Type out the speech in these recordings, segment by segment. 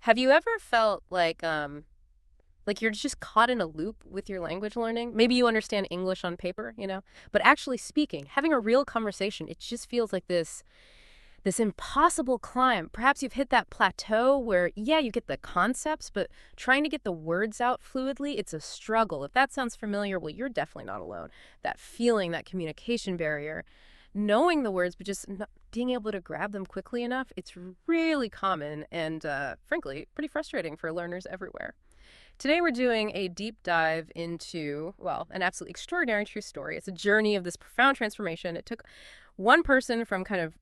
Have you ever felt like you're just caught in a loop with your language learning? Maybe you understand English on paper, but actually speaking, having a real conversation, it just feels like this impossible climb. Perhaps you've hit that plateau where, yeah, you get the concepts, but trying to get the words out fluidly, it's a struggle. If that sounds familiar, well, you're definitely not alone. That feeling, that communication barrier, knowing the words, but just not being able to grab them quickly enough, it's really common and, frankly, pretty frustrating for learners everywhere. Today we're doing a deep dive into, well, an absolutely extraordinary true story. It's a journey of this profound transformation. It took one person from kind of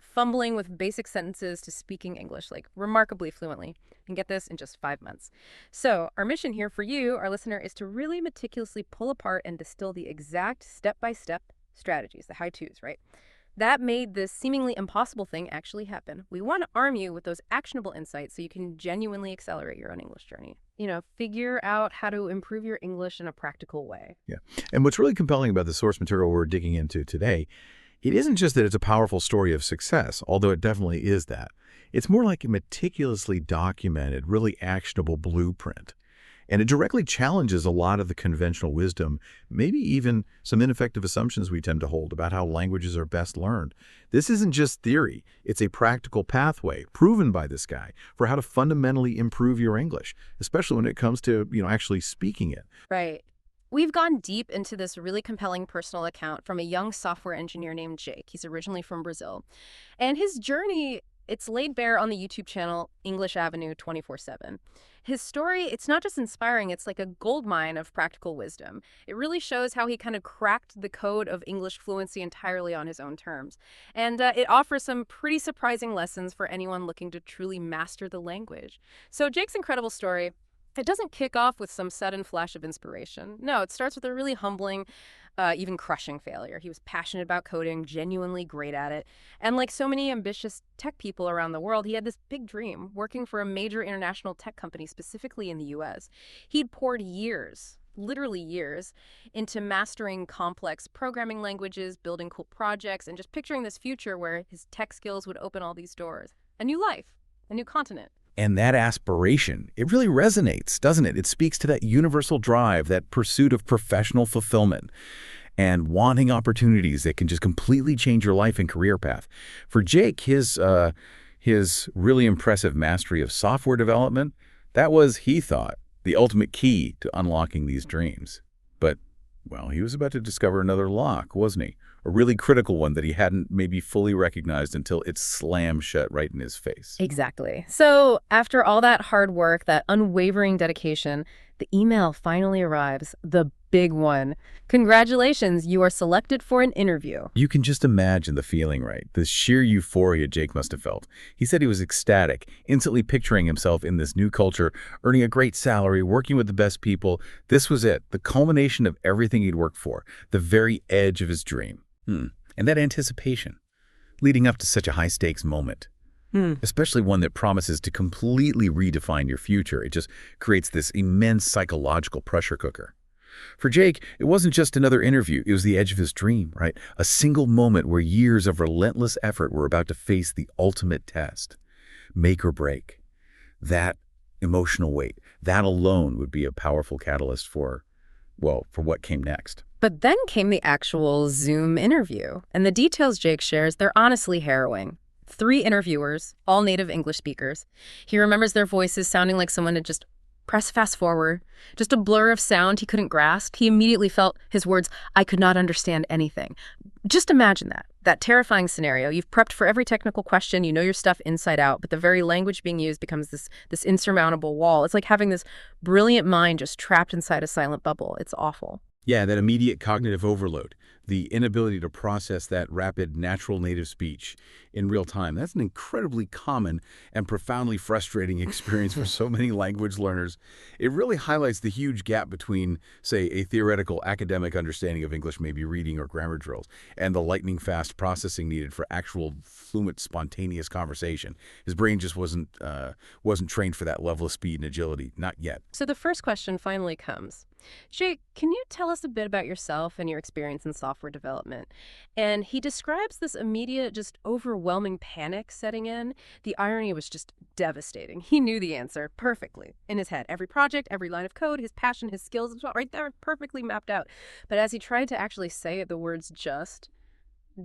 fumbling with basic sentences to speaking English, like remarkably fluently. And get this, in just 5 months. So our mission here for you, our listener, is to really meticulously pull apart and distill the exact step-by-step strategies, the how-tos, right? That made this seemingly impossible thing actually happen. We want to arm you with those actionable insights so you can genuinely accelerate your own English journey. Figure out how to improve your English in a practical way. Yeah. And what's really compelling about the source material we're digging into today, it isn't just that it's a powerful story of success, although it definitely is that. It's more like a meticulously documented, really actionable blueprint. And it directly challenges a lot of the conventional wisdom, maybe even some ineffective assumptions we tend to hold about how languages are best learned. This isn't just theory. It's a practical pathway, proven by this guy, for how to fundamentally improve your English, especially when it comes to, actually speaking it. Right. We've gone deep into this really compelling personal account from a young software engineer named Jake. He's originally from Brazil. And his journey, it's laid bare on the YouTube channel English Avenue 24/7. His story, it's not just inspiring, it's like a goldmine of practical wisdom. It really shows how he kind of cracked the code of English fluency entirely on his own terms. And it offers some pretty surprising lessons for anyone looking to truly master the language. So Jake's incredible story, it doesn't kick off with some sudden flash of inspiration. No, it starts with a really humbling, even crushing failure. He was passionate about coding, genuinely great at it. And like so many ambitious tech people around the world, he had this big dream, working for a major international tech company, specifically in the US. He'd poured years, literally years, into mastering complex programming languages, building cool projects, and just picturing this future where his tech skills would open all these doors. A new life, a new continent. And that aspiration, it really resonates, doesn't it? It speaks to that universal drive, that pursuit of professional fulfillment and wanting opportunities that can just completely change your life and career path. For Jake, his really impressive mastery of software development, that was, he thought, the ultimate key to unlocking these dreams. But, well, he was about to discover another lock, wasn't he? A really critical one that he hadn't maybe fully recognized until it slammed shut right in his face. Exactly. So after all that hard work, that unwavering dedication, the email finally arrives, the big one. Congratulations, you are selected for an interview. You can just imagine the feeling, right? The sheer euphoria Jake must have felt. He said he was ecstatic, instantly picturing himself in this new culture, earning a great salary, working with the best people. This was it, the culmination of everything he'd worked for, the very edge of his dream. And that anticipation, leading up to such a high-stakes moment, especially one that promises to completely redefine your future. It just creates this immense psychological pressure cooker. For Jake, it wasn't just another interview. It was the edge of his dream, right? A single moment where years of relentless effort were about to face the ultimate test. Make or break. That emotional weight, that alone would be a powerful catalyst for what came next. But then came the actual Zoom interview. And the details Jake shares, they're honestly harrowing. 3 interviewers, all native English speakers. He remembers their voices sounding like someone had just pressed fast forward. Just a blur of sound he couldn't grasp. He immediately felt his words, I could not understand anything. Just imagine that terrifying scenario. You've prepped for every technical question, you know your stuff inside out, but the very language being used becomes this insurmountable wall. It's like having this brilliant mind just trapped inside a silent bubble. It's awful. Yeah, that immediate cognitive overload, the inability to process that rapid natural native speech in real time. That's an incredibly common and profoundly frustrating experience for so many language learners. It really highlights the huge gap between, say, a theoretical academic understanding of English, maybe reading or grammar drills, and the lightning-fast processing needed for actual fluent, spontaneous conversation. His brain just wasn't trained for that level of speed and agility, not yet. So the first question finally comes. Jake, can you tell us a bit about yourself and your experience in software development? And he describes this immediate, just overwhelming panic setting in. The irony was just devastating. He knew the answer perfectly in his head. Every project, every line of code, his passion, his skills, it was all right there, perfectly mapped out. But as he tried to actually say it, the words just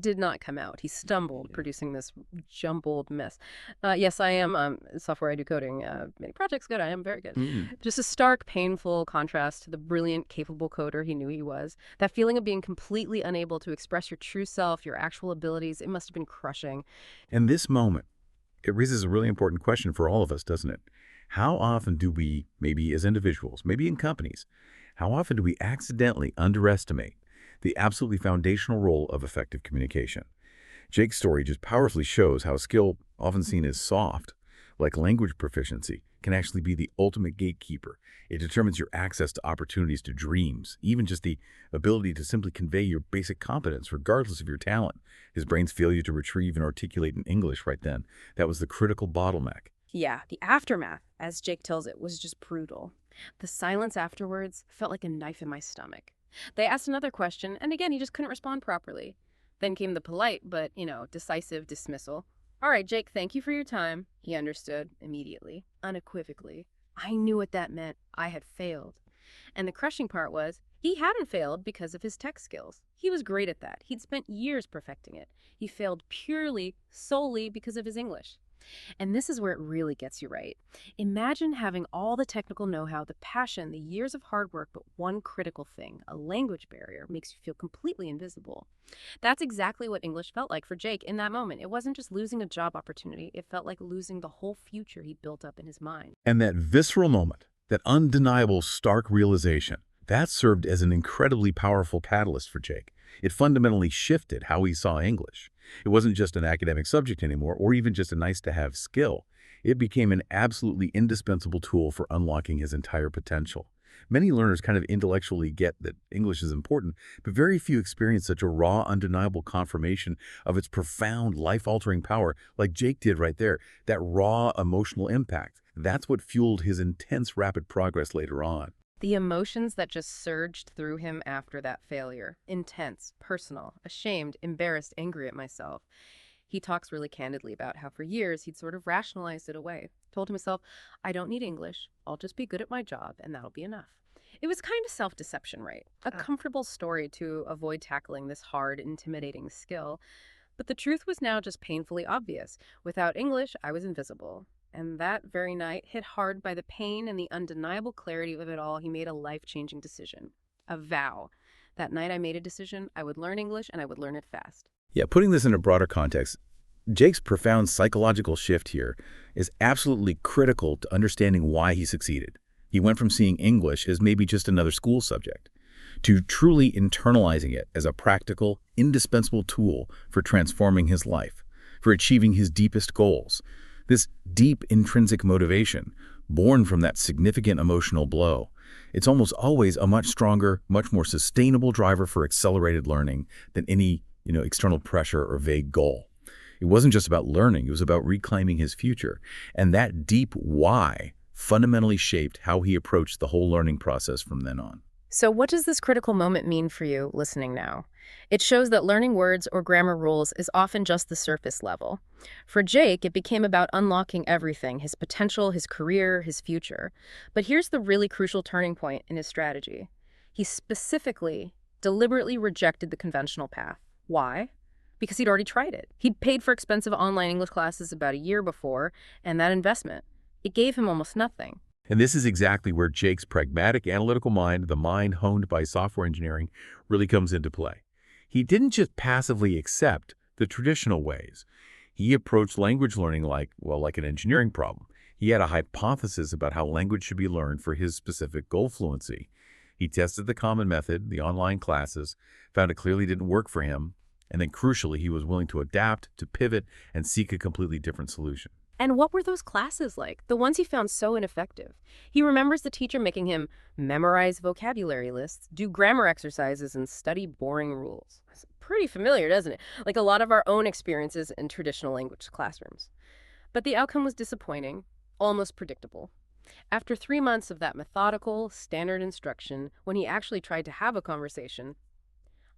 did not come out. He stumbled, producing this jumbled mess. Yes, I am software. I do coding. Many projects good. I am very good. Just a stark, painful contrast to the brilliant, capable coder he knew he was. That feeling of being completely unable to express your true self, your actual abilities, it must have been crushing. And this moment, it raises a really important question for all of us, doesn't it? How often do we, maybe as individuals, maybe in companies, how often do we accidentally underestimate the absolutely foundational role of effective communication? Jake's story just powerfully shows how a skill often seen as soft, like language proficiency, can actually be the ultimate gatekeeper. It determines your access to opportunities, to dreams, even just the ability to simply convey your basic competence regardless of your talent. His brain's failure to retrieve and articulate in English right then, that was the critical bottleneck. Yeah, the aftermath, as Jake tells it, was just brutal. The silence afterwards felt like a knife in my stomach. They asked another question, and again, he just couldn't respond properly. Then came the polite, but, decisive dismissal. All right, Jake, thank you for your time. He understood immediately, unequivocally. I knew what that meant. I had failed. And the crushing part was, he hadn't failed because of his tech skills. He was great at that. He'd spent years perfecting it. He failed purely, solely because of his English. And this is where it really gets you right. Imagine having all the technical know-how, the passion, the years of hard work, but one critical thing, a language barrier, makes you feel completely invisible. That's exactly what English felt like for Jake in that moment. It wasn't just losing a job opportunity. It felt like losing the whole future he built up in his mind. And that visceral moment, that undeniable stark realization, that served as an incredibly powerful catalyst for Jake. It fundamentally shifted how he saw English. It wasn't just an academic subject anymore, or even just a nice-to-have skill. It became an absolutely indispensable tool for unlocking his entire potential. Many learners kind of intellectually get that English is important, but very few experience such a raw, undeniable confirmation of its profound, life-altering power, like Jake did right there. That raw emotional impact. That's what fueled his intense, rapid progress later on. The emotions that just surged through him after that failure. Intense, personal, ashamed, embarrassed, angry at myself. He talks really candidly about how for years he'd sort of rationalized it away. Told himself, I don't need English. I'll just be good at my job and that'll be enough. It was kind of self-deception, right? A comfortable story to avoid tackling this hard, intimidating skill. But the truth was now just painfully obvious. Without English, I was invisible. And that very night, hit hard by the pain and the undeniable clarity of it all, he made a life-changing decision. A vow. That night I made a decision. I would learn English and I would learn it fast. Yeah, putting this in a broader context, Jake's profound psychological shift here is absolutely critical to understanding why he succeeded. He went from seeing English as maybe just another school subject to truly internalizing it as a practical, indispensable tool for transforming his life, for achieving his deepest goals. This deep intrinsic motivation, born from that significant emotional blow, it's almost always a much stronger, much more sustainable driver for accelerated learning than any, external pressure or vague goal. It wasn't just about learning, it was about reclaiming his future. And that deep why fundamentally shaped how he approached the whole learning process from then on. So what does this critical moment mean for you listening now? It shows that learning words or grammar rules is often just the surface level. For Jake, it became about unlocking everything, his potential, his career, his future. But here's the really crucial turning point in his strategy. He specifically, deliberately rejected the conventional path. Why? Because he'd already tried it. He'd paid for expensive online English classes about a year before, and that investment, it gave him almost nothing. And this is exactly where Jake's pragmatic analytical mind, the mind honed by software engineering, really comes into play. He didn't just passively accept the traditional ways. He approached language learning like an engineering problem. He had a hypothesis about how language should be learned for his specific goal fluency. He tested the common method, the online classes, found it clearly didn't work for him, and then crucially, he was willing to adapt, to pivot, and seek a completely different solution. And what were those classes like? The ones he found so ineffective. He remembers the teacher making him memorize vocabulary lists, do grammar exercises, and study boring rules. It's pretty familiar, doesn't it? Like a lot of our own experiences in traditional language classrooms. But the outcome was disappointing, almost predictable. After 3 months of that methodical, standard instruction, when he actually tried to have a conversation,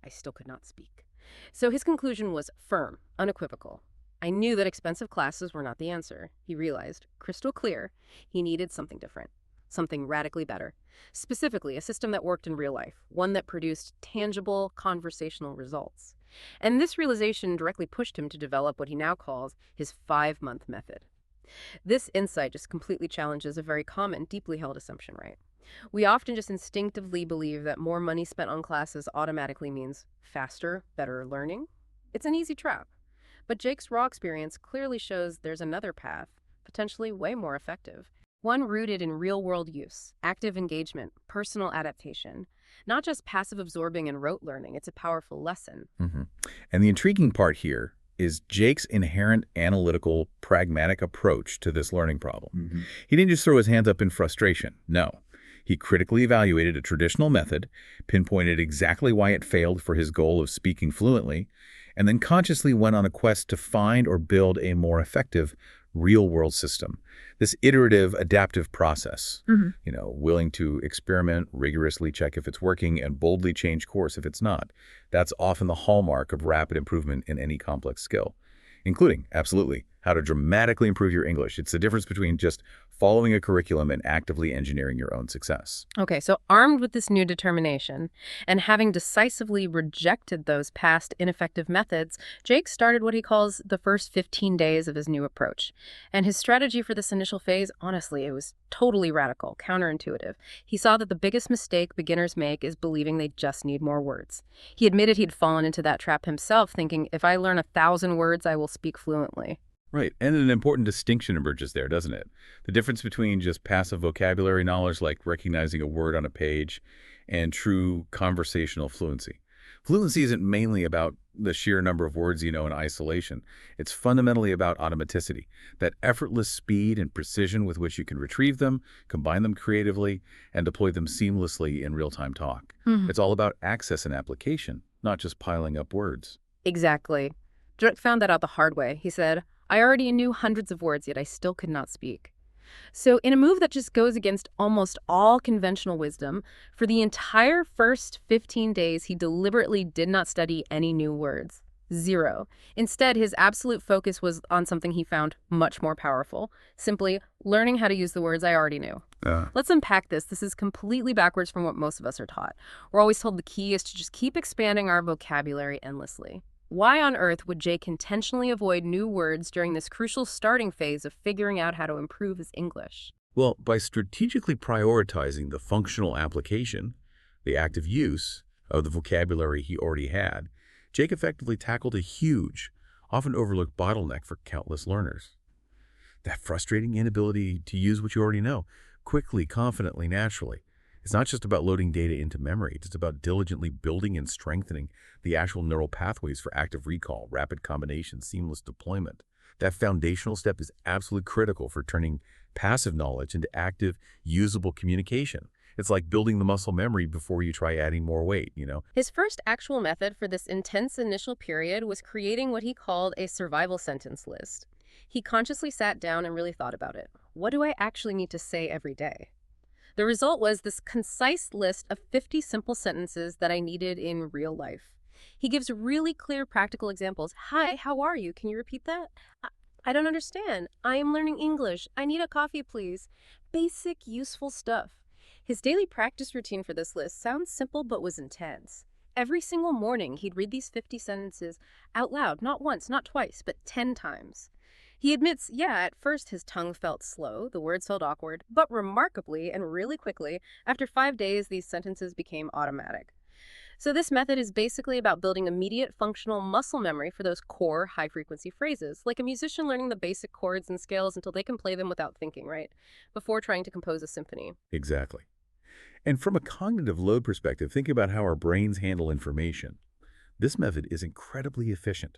I still could not speak. So his conclusion was firm, unequivocal. I knew that expensive classes were not the answer. He realized, crystal clear, he needed something different, something radically better. Specifically, a system that worked in real life, one that produced tangible, conversational results. And this realization directly pushed him to develop what he now calls his 5-month method. This insight just completely challenges a very common, deeply held assumption, right? We often just instinctively believe that more money spent on classes automatically means faster, better learning. It's an easy trap. But Jake's raw experience clearly shows there's another path, potentially way more effective. One rooted in real-world use, active engagement, personal adaptation. Not just passive absorbing and rote learning, it's a powerful lesson. And the intriguing part here is Jake's inherent analytical, pragmatic approach to this learning problem. He didn't just throw his hands up in frustration. No. He critically evaluated a traditional method, pinpointed exactly why it failed for his goal of speaking fluently, and then consciously went on a quest to find or build a more effective real-world system. This iterative, adaptive process, willing to experiment, rigorously check if it's working, and boldly change course if it's not. That's often the hallmark of rapid improvement in any complex skill, including, absolutely, how to dramatically improve your English. It's the difference between just following a curriculum and actively engineering your own success. Okay, so armed with this new determination and having decisively rejected those past ineffective methods, Jake started what he calls the first 15 days of his new approach. And his strategy for this initial phase, honestly, it was totally radical, counterintuitive. He saw that the biggest mistake beginners make is believing they just need more words. He admitted he'd fallen into that trap himself, thinking, if I learn 1,000 words, I will speak fluently. Right, and an important distinction emerges there, doesn't it? The difference between just passive vocabulary knowledge, like recognizing a word on a page, and true conversational fluency. Fluency isn't mainly about the sheer number of words you know in isolation. It's fundamentally about automaticity, that effortless speed and precision with which you can retrieve them, combine them creatively, and deploy them seamlessly in real-time talk. It's all about access and application, not just piling up words. Exactly. Drake found that out the hard way. He said, I already knew hundreds of words, yet I still could not speak. So in a move that just goes against almost all conventional wisdom, for the entire first 15 days, he deliberately did not study any new words. Zero. Instead, his absolute focus was on something he found much more powerful, simply learning how to use the words I already knew. Let's unpack this. This is completely backwards from what most of us are taught. We're always told the key is to just keep expanding our vocabulary endlessly. Why on earth would Jake intentionally avoid new words during this crucial starting phase of figuring out how to improve his English? Well, by strategically prioritizing the functional application, the active use of the vocabulary he already had, Jake effectively tackled a huge, often overlooked bottleneck for countless learners. That frustrating inability to use what you already know, quickly, confidently, naturally. It's not just about loading data into memory. It's about diligently building and strengthening the actual neural pathways for active recall, rapid combination, seamless deployment. That foundational step is absolutely critical for turning passive knowledge into active, usable communication. It's like building the muscle memory before you try adding more weight, His first actual method for this intense initial period was creating what he called a survival sentence list. He consciously sat down and really thought about it. What do I actually need to say every day? The result was this concise list of 50 simple sentences that I needed in real life. He gives really clear practical examples. Hi, how are you? Can you repeat that? I don't understand. I am learning English. I need a coffee, please. Basic, useful stuff. His daily practice routine for this list sounds simple but was intense. Every single morning, he'd read these 50 sentences out loud, not once, not twice, but 10 times. He admits, at first his tongue felt slow, the words felt awkward, but remarkably and really quickly, after 5 days, these sentences became automatic. So this method is basically about building immediate functional muscle memory for those core high-frequency phrases, like a musician learning the basic chords and scales until they can play them without thinking, right? Before trying to compose a symphony. Exactly. And from a cognitive load perspective, think about how our brains handle information. This method is incredibly efficient.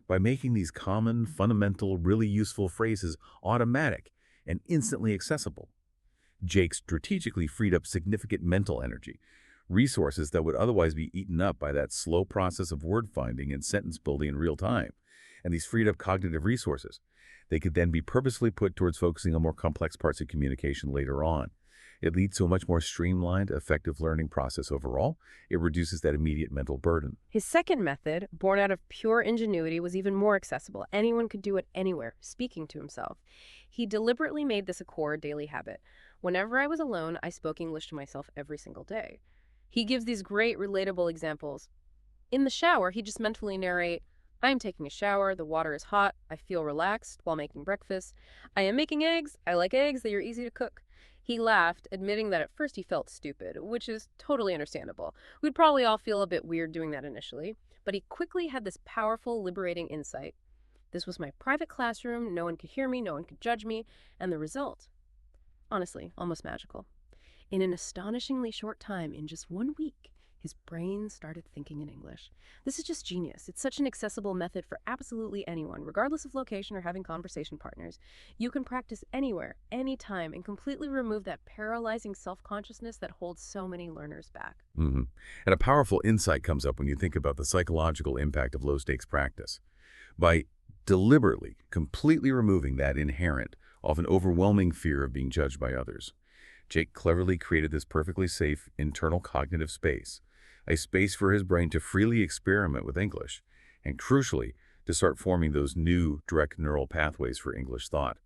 By making these common, fundamental, really useful phrases automatic and instantly accessible, Jake strategically freed up significant mental energy, resources that would otherwise be eaten up by that slow process of word finding and sentence building in real time. And these freed up cognitive resources, They could then be purposefully put towards focusing on more complex parts of communication later on. It leads to a much more streamlined, effective learning process overall. It reduces that immediate mental burden. His second method, born out of pure ingenuity, was even more accessible. Anyone could do it anywhere, speaking to himself. He deliberately made this a core daily habit. Whenever I was alone, I spoke English to myself every single day. He gives these great, relatable examples. In the shower, he just mentally narrate, I am taking a shower, the water is hot, I feel relaxed while making breakfast. I am making eggs, I like eggs, they are easy to cook. He laughed, admitting that at first he felt stupid, which is totally understandable. We'd probably all feel a bit weird doing that initially, but he quickly had this powerful, liberating insight. This was my private classroom, no one could hear me, no one could judge me, and the result, honestly, almost magical. In an astonishingly short time, in just 1 week, his brain started thinking in English. This is just genius. It's such an accessible method for absolutely anyone, regardless of location or having conversation partners. You can practice anywhere, anytime, and completely remove that paralyzing self-consciousness that holds so many learners back. And a powerful insight comes up when you think about the psychological impact of low-stakes practice. By deliberately, completely removing that inherent, often overwhelming fear of being judged by others, Jake cleverly created this perfectly safe internal cognitive space, a space for his brain to freely experiment with English, and crucially, to start forming those new direct neural pathways for English thought.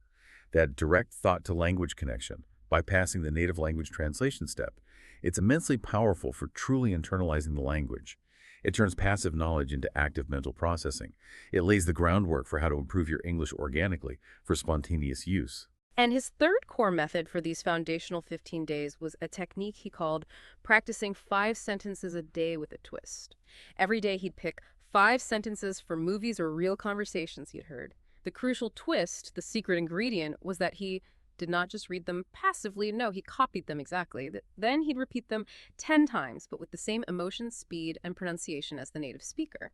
That direct thought-to-language connection, bypassing the native language translation step, it's immensely powerful for truly internalizing the language. It turns passive knowledge into active mental processing. It lays the groundwork for how to improve your English organically for spontaneous use. And his third core method for these foundational 15 days was a technique he called practicing 5 sentences a day with a twist. Every day he'd pick 5 sentences from movies or real conversations he'd heard. The crucial twist, the secret ingredient, was that he did not just read them passively. No, he copied them exactly. Then he'd repeat them 10 times, but with the same emotion, speed, and pronunciation as the native speaker.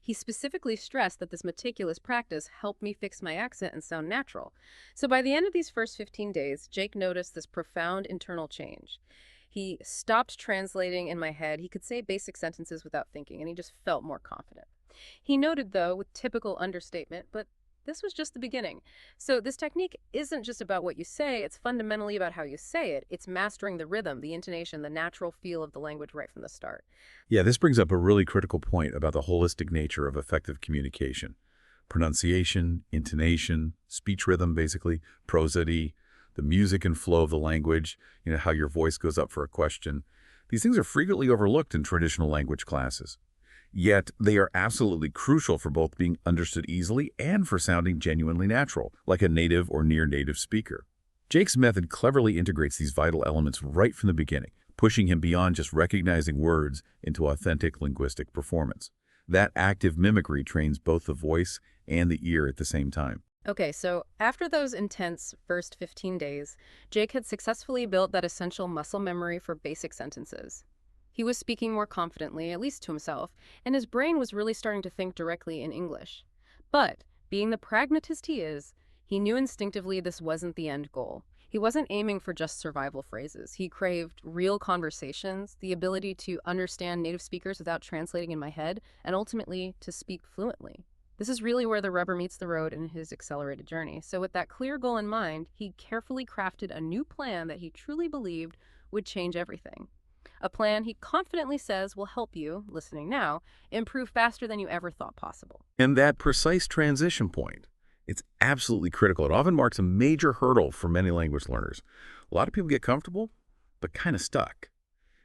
He specifically stressed that this meticulous practice helped me fix my accent and sound natural. So by the end of these first 15 days, Jake noticed this profound internal change. He stopped translating in my head. He could say basic sentences without thinking, and he just felt more confident. He noted, though, with typical understatement, but this was just the beginning. So this technique isn't just about what you say, it's fundamentally about how you say it. It's mastering the rhythm, the intonation, the natural feel of the language right from the start. Yeah, this brings up a really critical point about the holistic nature of effective communication. Pronunciation, intonation, speech rhythm, basically, prosody, the music and flow of the language, how your voice goes up for a question. These things are frequently overlooked in traditional language classes. Yet they are absolutely crucial for both being understood easily and for sounding genuinely natural, like a native or near-native speaker. Jake's method cleverly integrates these vital elements right from the beginning, pushing him beyond just recognizing words into authentic linguistic performance. That active mimicry trains both the voice and the ear at the same time. Okay, so after those intense first 15 days, Jake had successfully built that essential muscle memory for basic sentences. He was speaking more confidently, at least to himself, and his brain was really starting to think directly in English. But, being the pragmatist he is, he knew instinctively this wasn't the end goal. He wasn't aiming for just survival phrases. He craved real conversations, the ability to understand native speakers without translating in my head, and ultimately to speak fluently. This is really where the rubber meets the road in his accelerated journey. So with that clear goal in mind, he carefully crafted a new plan that he truly believed would change everything. A plan he confidently says will help you, listening now, improve faster than you ever thought possible. And that precise transition point, it's absolutely critical. It often marks a major hurdle for many language learners. A lot of people get comfortable, but kind of stuck.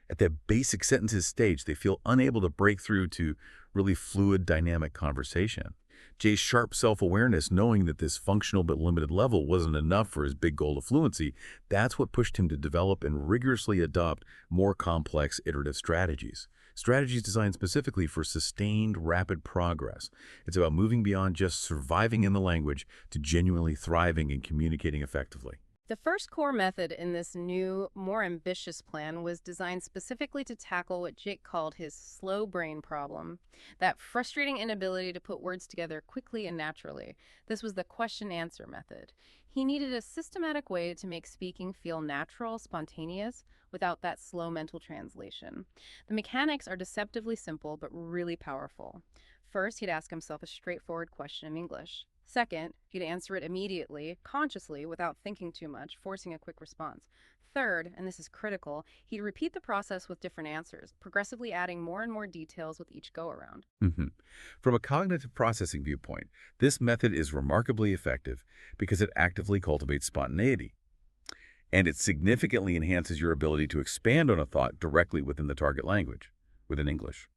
At that basic sentences stage, they feel unable to break through to really fluid, dynamic conversation. Jay's sharp self-awareness, knowing that this functional but limited level wasn't enough for his big goal of fluency, that's what pushed him to develop and rigorously adopt more complex iterative strategies. Strategies designed specifically for sustained, rapid progress. It's about moving beyond just surviving in the language to genuinely thriving and communicating effectively. The first core method in this new, more ambitious plan was designed specifically to tackle what Jake called his slow brain problem, that frustrating inability to put words together quickly and naturally. This was the question-answer method. He needed a systematic way to make speaking feel natural, spontaneous, without that slow mental translation. The mechanics are deceptively simple, but really powerful. First, he'd ask himself a straightforward question in English. Second, he'd answer it immediately, consciously, without thinking too much, forcing a quick response. Third, and this is critical, he'd repeat the process with different answers, progressively adding more and more details with each go-around. From a cognitive processing viewpoint, this method is remarkably effective because it actively cultivates spontaneity, and it significantly enhances your ability to expand on a thought directly within the target language, within English.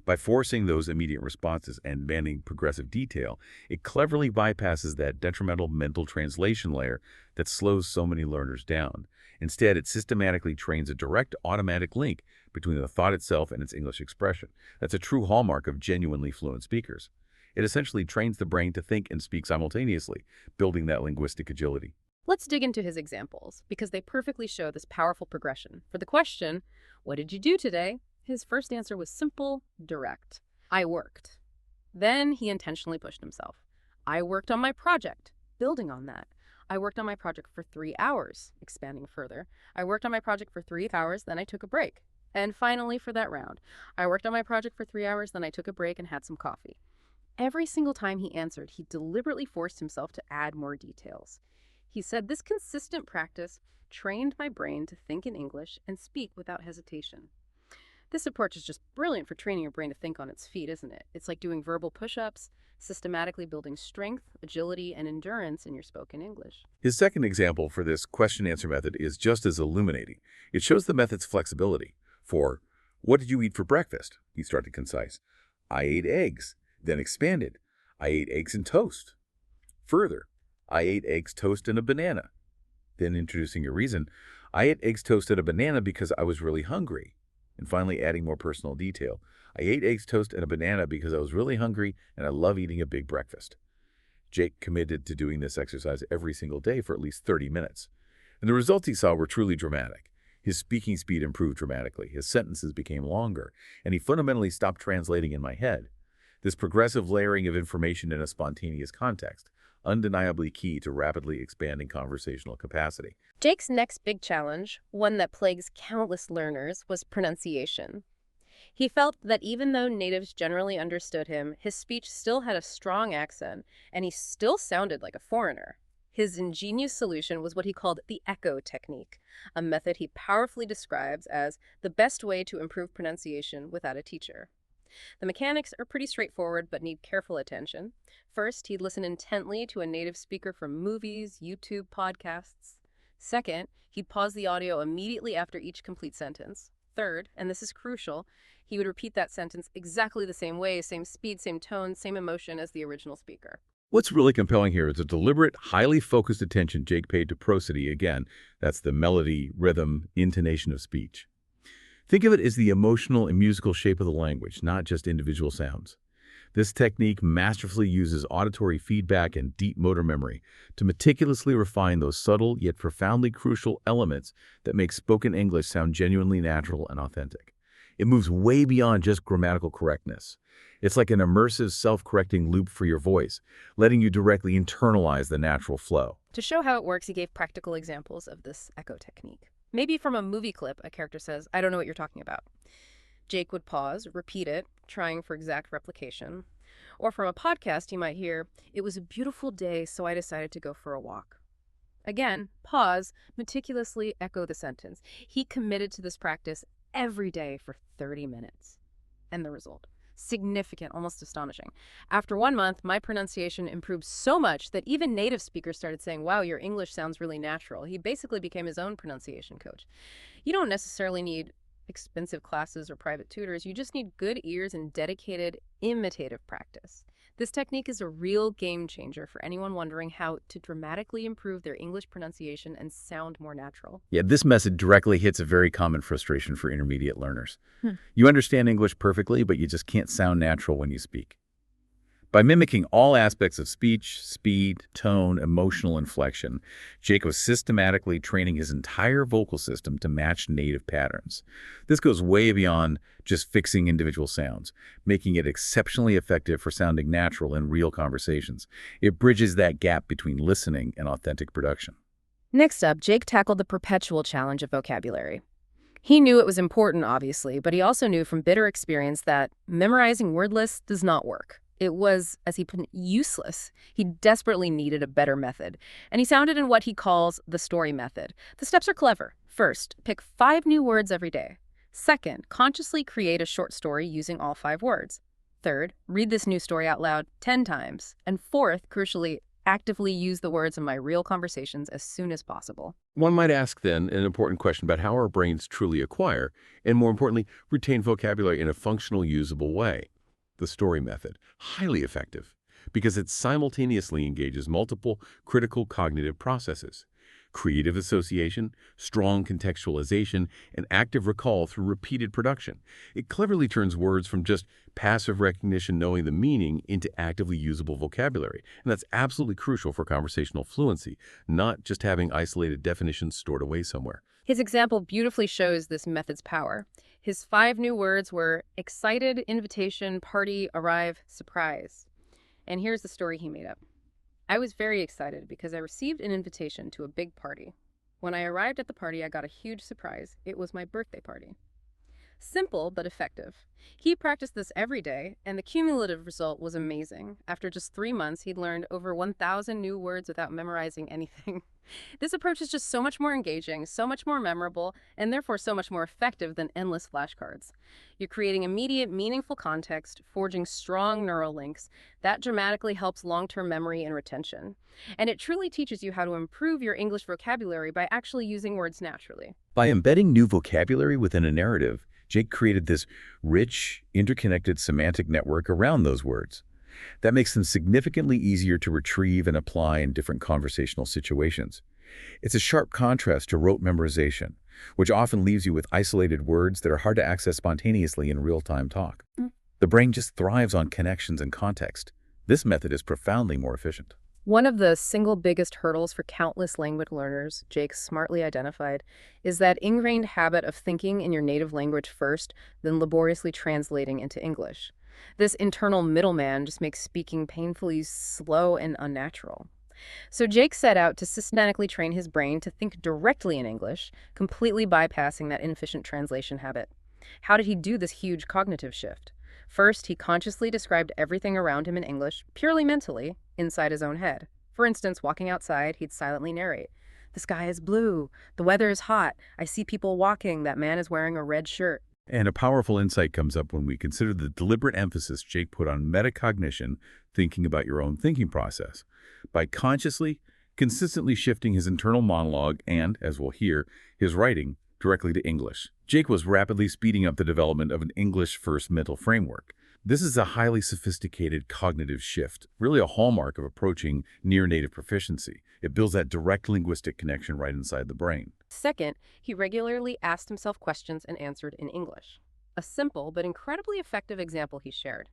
By forcing those immediate responses and banning progressive detail, it cleverly bypasses that detrimental mental translation layer that slows so many learners down. Instead, it systematically trains a direct automatic link between the thought itself and its English expression. That's a true hallmark of genuinely fluent speakers. It essentially trains the brain to think and speak simultaneously, building that linguistic agility. Let's dig into his examples, because they perfectly show this powerful progression. For the question, "What did you do today?" his first answer was simple, direct. "I worked." Then he intentionally pushed himself. "I worked on my project," building on that. "I worked on my project for 3 hours," expanding further. "I worked on my project for 3 hours, then I took a break." And finally, for that round, "I worked on my project for 3 hours, then I took a break and had some coffee." Every single time he answered, he deliberately forced himself to add more details. He said, "This consistent practice trained my brain to think in English and speak without hesitation." This approach is just brilliant for training your brain to think on its feet, isn't it? It's like doing verbal push-ups, systematically building strength, agility, and endurance in your spoken English. His second example for this question-answer method is just as illuminating. It shows the method's flexibility. For, "What did you eat for breakfast?" he started concise. "I ate eggs," then expanded. "I ate eggs and toast." Further, "I ate eggs, toast, and a banana." Then introducing your reason, "I ate eggs, toast, and a banana because I was really hungry." And finally adding more personal detail, "I ate eggs, toast, and a banana because I was really hungry and I love eating a big breakfast." Jake committed to doing this exercise every single day for at least 30 minutes. And the results he saw were truly dramatic. His speaking speed improved dramatically, his sentences became longer, and he fundamentally stopped translating in my head. This progressive layering of information in a spontaneous context, undeniably key to rapidly expanding conversational capacity. Jake's next big challenge, one that plagues countless learners, was pronunciation. He felt that even though natives generally understood him, his speech still had a strong accent, and he still sounded like a foreigner. His ingenious solution was what he called the echo technique, a method he powerfully describes as the best way to improve pronunciation without a teacher. The mechanics are pretty straightforward but need careful attention. First, he'd listen intently to a native speaker from movies, YouTube, podcasts. Second, he'd pause the audio immediately after each complete sentence. Third, and this is crucial, he would repeat that sentence exactly the same way, same speed, same tone, same emotion as the original speaker. What's really compelling here is the deliberate, highly focused attention Jake paid to prosody. Again, that's the melody, rhythm, intonation of speech. Think of it as the emotional and musical shape of the language, not just individual sounds. This technique masterfully uses auditory feedback and deep motor memory to meticulously refine those subtle yet profoundly crucial elements that make spoken English sound genuinely natural and authentic. It moves way beyond just grammatical correctness. It's like an immersive, self-correcting loop for your voice, letting you directly internalize the natural flow. To show how it works, he gave practical examples of this echo technique. Maybe from a movie clip, a character says, "I don't know what you're talking about." Jake would pause, repeat it, trying for exact replication. Or from a podcast, you might hear, "It was a beautiful day, so I decided to go for a walk." Again, pause, meticulously echo the sentence. He committed to this practice every day for 30 minutes. And the result? Significant, almost astonishing. After 1 month, my pronunciation improved so much that even native speakers started saying, "Wow, your English sounds really natural." He basically became his own pronunciation coach. You don't necessarily need expensive classes or private tutors. You just need good ears and dedicated imitative practice. This technique is a real game changer for anyone wondering how to dramatically improve their English pronunciation and sound more natural. Yeah, this method directly hits a very common frustration for intermediate learners. You understand English perfectly, but you just can't sound natural when you speak. By mimicking all aspects of speech, speed, tone, emotional inflection, Jake was systematically training his entire vocal system to match native patterns. This goes way beyond just fixing individual sounds, making it exceptionally effective for sounding natural in real conversations. It bridges that gap between listening and authentic production. Next up, Jake tackled the perpetual challenge of vocabulary. He knew it was important, obviously, but he also knew from bitter experience that memorizing word lists does not work. It was, as he put it, useless. He desperately needed a better method, and he sounded in what he calls the story method. The steps are clever. First, pick 5 new words every day. Second, consciously create a short story using all 5 words. Third, read this new story out loud 10 times. And fourth, crucially, actively use the words in my real conversations as soon as possible. One might ask then an important question about how our brains truly acquire, and more importantly, retain vocabulary in a functional, usable way. The story method, highly effective, because it simultaneously engages multiple critical cognitive processes: creative association, strong contextualization, and active recall through repeated production. It cleverly turns words from just passive recognition, knowing the meaning, into actively usable vocabulary. And that's absolutely crucial for conversational fluency, not just having isolated definitions stored away somewhere. His example beautifully shows this method's power. His 5 new words were excited, invitation, party, arrive, surprise. And here's the story he made up. I was very excited because I received an invitation to a big party. When I arrived at the party, I got a huge surprise. It was my birthday party. Simple, but effective. He practiced this every day, and the cumulative result was amazing. After just 3 months, he'd learned over 1,000 new words without memorizing anything. This approach is just so much more engaging, so much more memorable, and therefore so much more effective than endless flashcards. You're creating immediate, meaningful context, forging strong neural links. That dramatically helps long-term memory and retention. And it truly teaches you how to improve your English vocabulary by actually using words naturally. By embedding new vocabulary within a narrative, Jake created this rich, interconnected semantic network around those words. That makes them significantly easier to retrieve and apply in different conversational situations. It's a sharp contrast to rote memorization, which often leaves you with isolated words that are hard to access spontaneously in real-time talk. The brain just thrives on connections and context. This method is profoundly more efficient. One of the single biggest hurdles for countless language learners, Jake smartly identified, is that ingrained habit of thinking in your native language first, then laboriously translating into English. This internal middleman just makes speaking painfully slow and unnatural. So Jake set out to systematically train his brain to think directly in English, completely bypassing that inefficient translation habit. How did he do this huge cognitive shift? First, he consciously described everything around him in English, purely mentally, inside his own head. For instance, walking outside, he'd silently narrate, "The sky is blue. The weather is hot. I see people walking. That man is wearing a red shirt." And a powerful insight comes up when we consider the deliberate emphasis Jake put on metacognition, thinking about your own thinking process. By consciously, consistently shifting his internal monologue and, as we'll hear, his writing directly to English, Jake was rapidly speeding up the development of an English-first mental framework. This is a highly sophisticated cognitive shift, really a hallmark of approaching near-native proficiency. It builds that direct linguistic connection right inside the brain. Second, he regularly asked himself questions and answered in English. A simple but incredibly effective example he shared.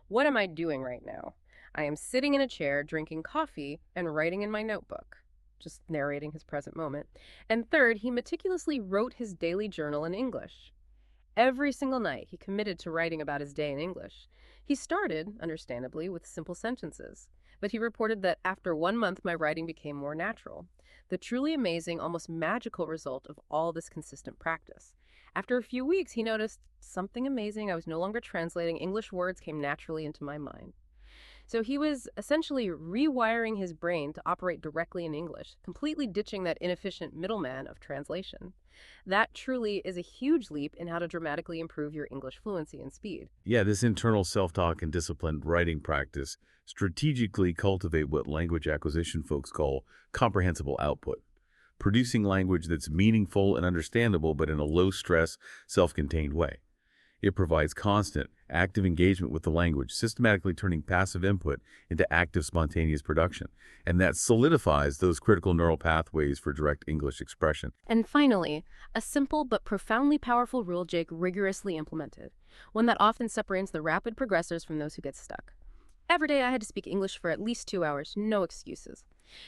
What am I doing right now? I am sitting in a chair, drinking coffee, and writing in my notebook. Just narrating his present moment. And third, he meticulously wrote his daily journal in English. Every single night, he committed to writing about his day in English. He started, understandably, with simple sentences, but he reported that after 1 month, my writing became more natural. The truly amazing, almost magical result of all this consistent practice. After a few weeks, he noticed something amazing. I was no longer translating. English words came naturally into my mind. So he was essentially rewiring his brain to operate directly in English, completely ditching that inefficient middleman of translation. That truly is a huge leap in how to dramatically improve your English fluency and speed. Yeah, this internal self-talk and disciplined writing practice strategically cultivate what language acquisition folks call comprehensible output, producing language that's meaningful and understandable but in a low-stress, self-contained way. It provides constant, active engagement with the language, systematically turning passive input into active, spontaneous production. And that solidifies those critical neural pathways for direct English expression. And finally, a simple but profoundly powerful rule Jake rigorously implemented, one that often separates the rapid progressors from those who get stuck. Every day I had to speak English for at least 2 hours, no excuses.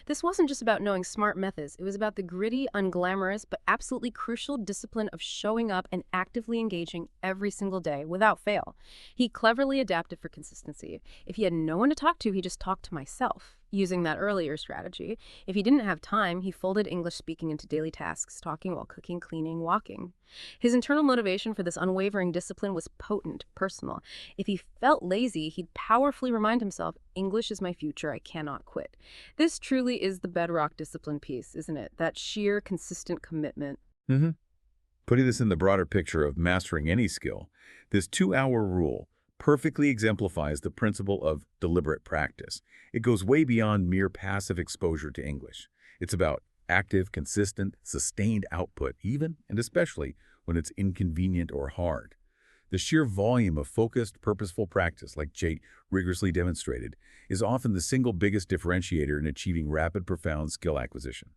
This wasn't just about knowing smart methods. It was about the gritty, unglamorous, but absolutely crucial discipline of showing up and actively engaging every single day without fail. He cleverly adapted for consistency. If he had no one to talk to, he just talked to myself, using that earlier strategy. If he didn't have time, he folded English speaking into daily tasks, talking while cooking, cleaning, walking. His internal motivation for this unwavering discipline was potent, personal. If he felt lazy, he'd powerfully remind himself, English is my future, I cannot quit. This truly is the bedrock discipline piece, isn't it? That sheer, consistent commitment. Mm-hmm. Putting this in the broader picture of mastering any skill, this 2-hour rule perfectly exemplifies the principle of deliberate practice. It goes way beyond mere passive exposure to English. It's about active, consistent, sustained output, even and especially when it's inconvenient or hard. The sheer volume of focused, purposeful practice, like Jake rigorously demonstrated, is often the single biggest differentiator in achieving rapid, profound skill acquisition.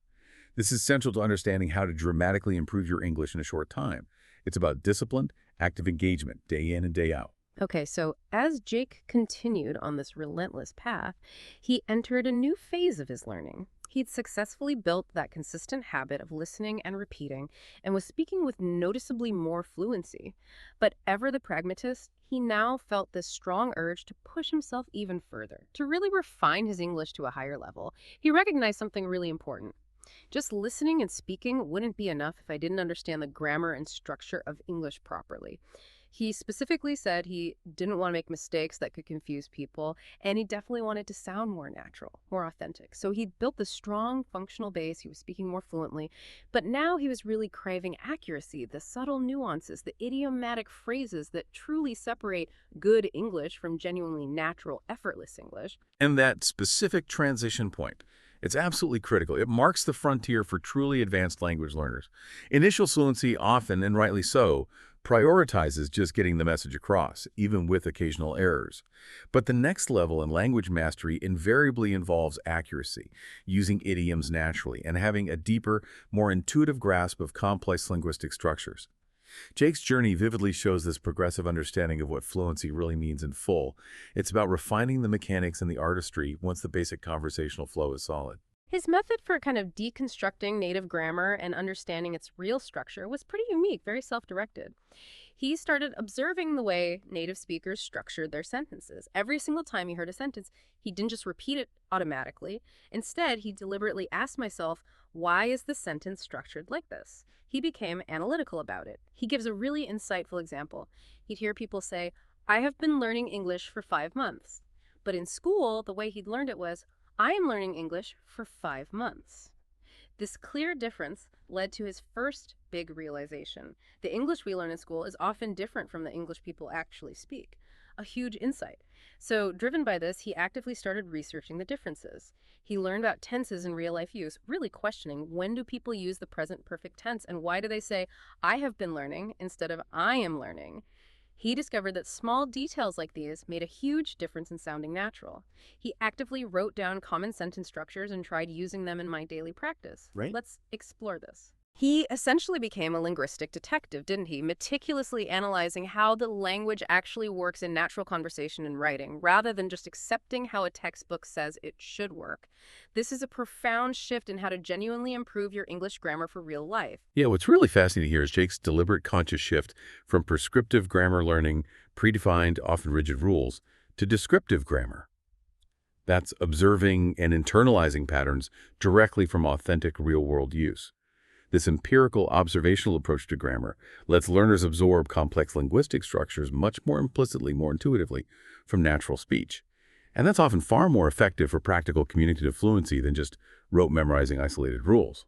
This is central to understanding how to dramatically improve your English in a short time. It's about disciplined, active engagement, day in and day out. Okay, so as Jake continued on this relentless path, he entered a new phase of his learning. He'd successfully built that consistent habit of listening and repeating and was speaking with noticeably more fluency. But ever the pragmatist, he now felt this strong urge to push himself even further, to really refine his English to a higher level. He recognized something really important. Just listening and speaking wouldn't be enough if I didn't understand the grammar and structure of English properly. He specifically said he didn't want to make mistakes that could confuse people, and he definitely wanted to sound more natural, more authentic. So he built this strong, functional base. He was speaking more fluently, but now he was really craving accuracy, the subtle nuances, the idiomatic phrases that truly separate good English from genuinely natural, effortless English. And that specific transition point, it's absolutely critical. It marks the frontier for truly advanced language learners. Initial fluency, often, and rightly so, prioritizes just getting the message across, even with occasional errors. But the next level in language mastery invariably involves accuracy, using idioms naturally, and having a deeper, more intuitive grasp of complex linguistic structures. Jake's journey vividly shows this progressive understanding of what fluency really means in full. It's about refining the mechanics and the artistry once the basic conversational flow is solid. His method for kind of deconstructing native grammar and understanding its real structure was pretty unique, very self-directed. He started observing the way native speakers structured their sentences. Every single time he heard a sentence, he didn't just repeat it automatically. Instead, he deliberately asked himself, why is the sentence structured like this? He became analytical about it. He gives a really insightful example. He'd hear people say, I have been learning English for 5 months. But in school, the way he'd learned it was, I am learning English for 5 months. This clear difference led to his first big realization. The English we learn in school is often different from the English people actually speak. A huge insight. So, driven by this, he actively started researching the differences. He learned about tenses in real-life use, really questioning when do people use the present perfect tense and why do they say, I have been learning instead of I am learning. He discovered that small details like these made a huge difference in sounding natural. He actively wrote down common sentence structures and tried using them in my daily practice. Right. Let's explore this. He essentially became a linguistic detective, didn't he? Meticulously analyzing how the language actually works in natural conversation and writing, rather than just accepting how a textbook says it should work. This is a profound shift in how to genuinely improve your English grammar for real life. Yeah, what's really fascinating here is Jake's deliberate conscious shift from prescriptive grammar learning, predefined, often rigid rules, to descriptive grammar. That's observing and internalizing patterns directly from authentic real-world use. This empirical observational approach to grammar lets learners absorb complex linguistic structures much more implicitly, more intuitively, from natural speech. And that's often far more effective for practical communicative fluency than just rote memorizing isolated rules.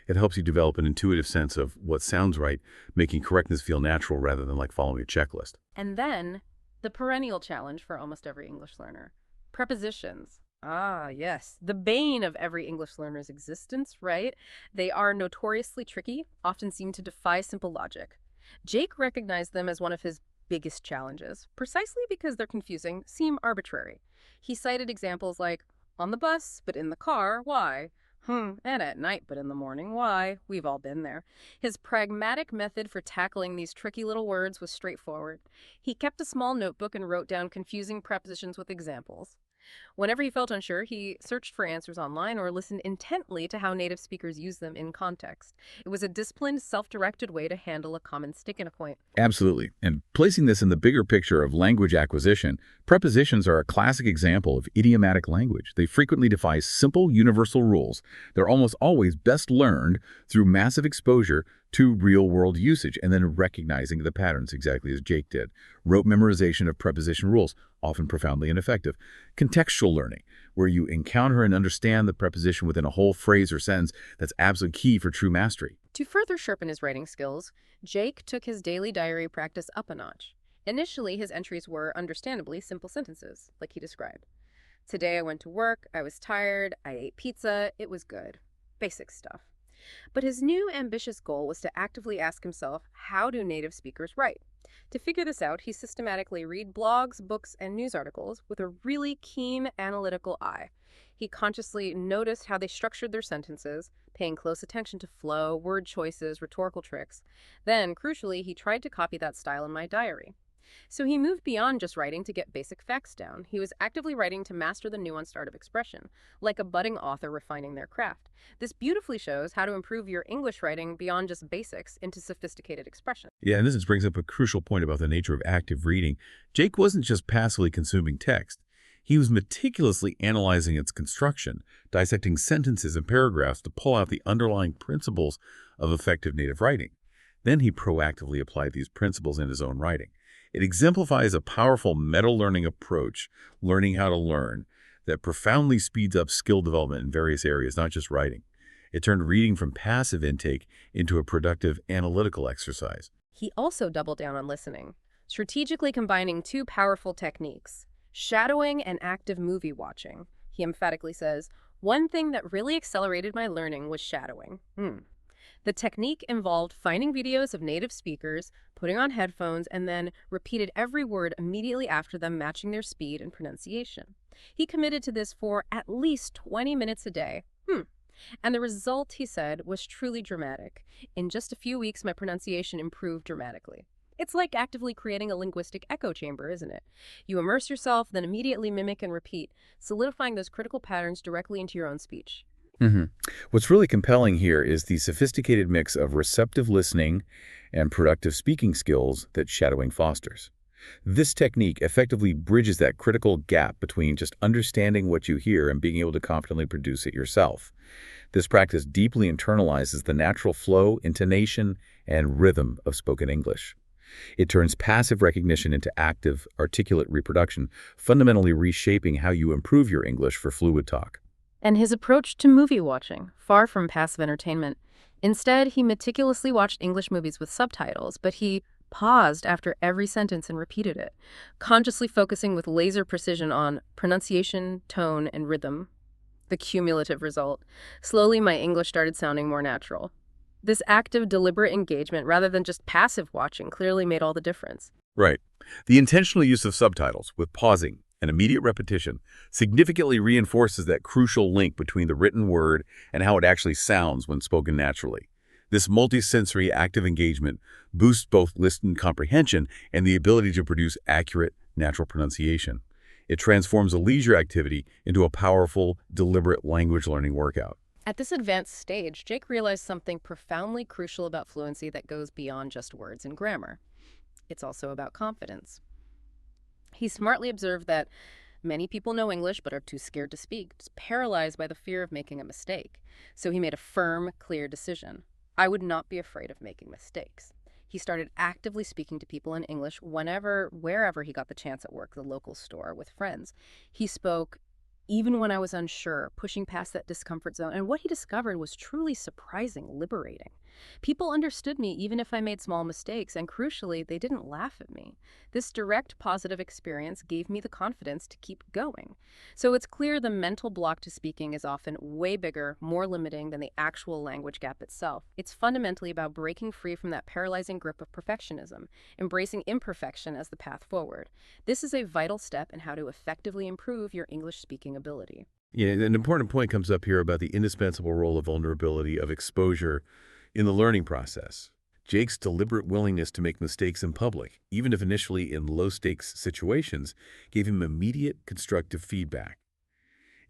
It helps you develop an intuitive sense of what sounds right, making correctness feel natural rather than like following a checklist. And then, the perennial challenge for almost every English learner. Prepositions. Ah, yes. The bane of every English learner's existence, right? They are notoriously tricky, often seem to defy simple logic. Jake recognized them as one of his biggest challenges, precisely because they're confusing, seem arbitrary. He cited examples like, on the bus, but in the car, why? And at night, but in the morning, why? We've all been there. His pragmatic method for tackling these tricky little words was straightforward. He kept a small notebook and wrote down confusing prepositions with examples. Whenever he felt unsure, he searched for answers online or listened intently to how native speakers use them in context. It was a disciplined, self-directed way to handle a common sticking point. Absolutely. And placing this in the bigger picture of language acquisition, prepositions are a classic example of idiomatic language. They frequently defy simple, universal rules. They're almost always best learned through massive exposure to real-world usage and then recognizing the patterns, exactly as Jake did. Rote memorization of preposition rules, often profoundly ineffective. Contextual learning, where you encounter and understand the preposition within a whole phrase or sentence, that's absolutely key for true mastery. To further sharpen his writing skills, Jake took his daily diary practice up a notch. Initially, his entries were, understandably, simple sentences, like he described. Today I went to work, I was tired, I ate pizza, it was good. Basic stuff. But his new ambitious goal was to actively ask himself, how do native speakers write? To figure this out, he systematically read blogs, books, and news articles with a really keen analytical eye. He consciously noticed how they structured their sentences, paying close attention to flow, word choices, rhetorical tricks. Then, crucially, he tried to copy that style in my diary. So he moved beyond just writing to get basic facts down. He was actively writing to master the nuanced art of expression, like a budding author refining their craft. This beautifully shows how to improve your English writing beyond just basics into sophisticated expression. Yeah, and this brings up a crucial point about the nature of active reading. Jake wasn't just passively consuming text. He was meticulously analyzing its construction, dissecting sentences and paragraphs to pull out the underlying principles of effective native writing. Then he proactively applied these principles in his own writing. It exemplifies a powerful meta-learning approach, learning how to learn, that profoundly speeds up skill development in various areas, not just writing. It turned reading from passive intake into a productive analytical exercise. He also doubled down on listening, strategically combining two powerful techniques, shadowing and active movie watching. He emphatically says, one thing that really accelerated my learning was shadowing. The technique involved finding videos of native speakers, putting on headphones, and then repeated every word immediately after them, matching their speed and pronunciation. He committed to this for at least 20 minutes a day. And the result, he said, was truly dramatic. In just a few weeks, my pronunciation improved dramatically. It's like actively creating a linguistic echo chamber, isn't it? You immerse yourself, then immediately mimic and repeat, solidifying those critical patterns directly into your own speech. What's really compelling here is the sophisticated mix of receptive listening and productive speaking skills that shadowing fosters. This technique effectively bridges that critical gap between just understanding what you hear and being able to confidently produce it yourself. This practice deeply internalizes the natural flow, intonation, and rhythm of spoken English. It turns passive recognition into active, articulate reproduction, fundamentally reshaping how you improve your English for fluid talk. And his approach to movie watching, far from passive entertainment. Instead, he meticulously watched English movies with subtitles, but he paused after every sentence and repeated it, consciously focusing with laser precision on pronunciation, tone, and rhythm. The cumulative result. Slowly, my English started sounding more natural. This active, deliberate engagement, rather than just passive watching, clearly made all the difference. Right. The intentional use of subtitles with pausing and immediate repetition significantly reinforces that crucial link between the written word and how it actually sounds when spoken naturally. This multisensory active engagement boosts both listening comprehension and the ability to produce accurate, natural pronunciation. It transforms a leisure activity into a powerful, deliberate language learning workout. At this advanced stage, Jake realized something profoundly crucial about fluency that goes beyond just words and grammar. It's also about confidence. He smartly observed that many people know English but are too scared to speak, just paralyzed by the fear of making a mistake. So he made a firm, clear decision. I would not be afraid of making mistakes. He started actively speaking to people in English wherever he got the chance at work, the local store, with friends. He spoke even when I was unsure, pushing past that discomfort zone. And what he discovered was truly surprising, liberating. People understood me even if I made small mistakes, and crucially, they didn't laugh at me. This direct positive experience gave me the confidence to keep going. So it's clear the mental block to speaking is often way bigger, more limiting than the actual language gap itself. It's fundamentally about breaking free from that paralyzing grip of perfectionism, embracing imperfection as the path forward. This is a vital step in how to effectively improve your English speaking ability. Yeah, an important point comes up here about the indispensable role of vulnerability, of exposure in the learning process. Jake's deliberate willingness to make mistakes in public, even if initially in low-stakes situations, gave him immediate constructive feedback.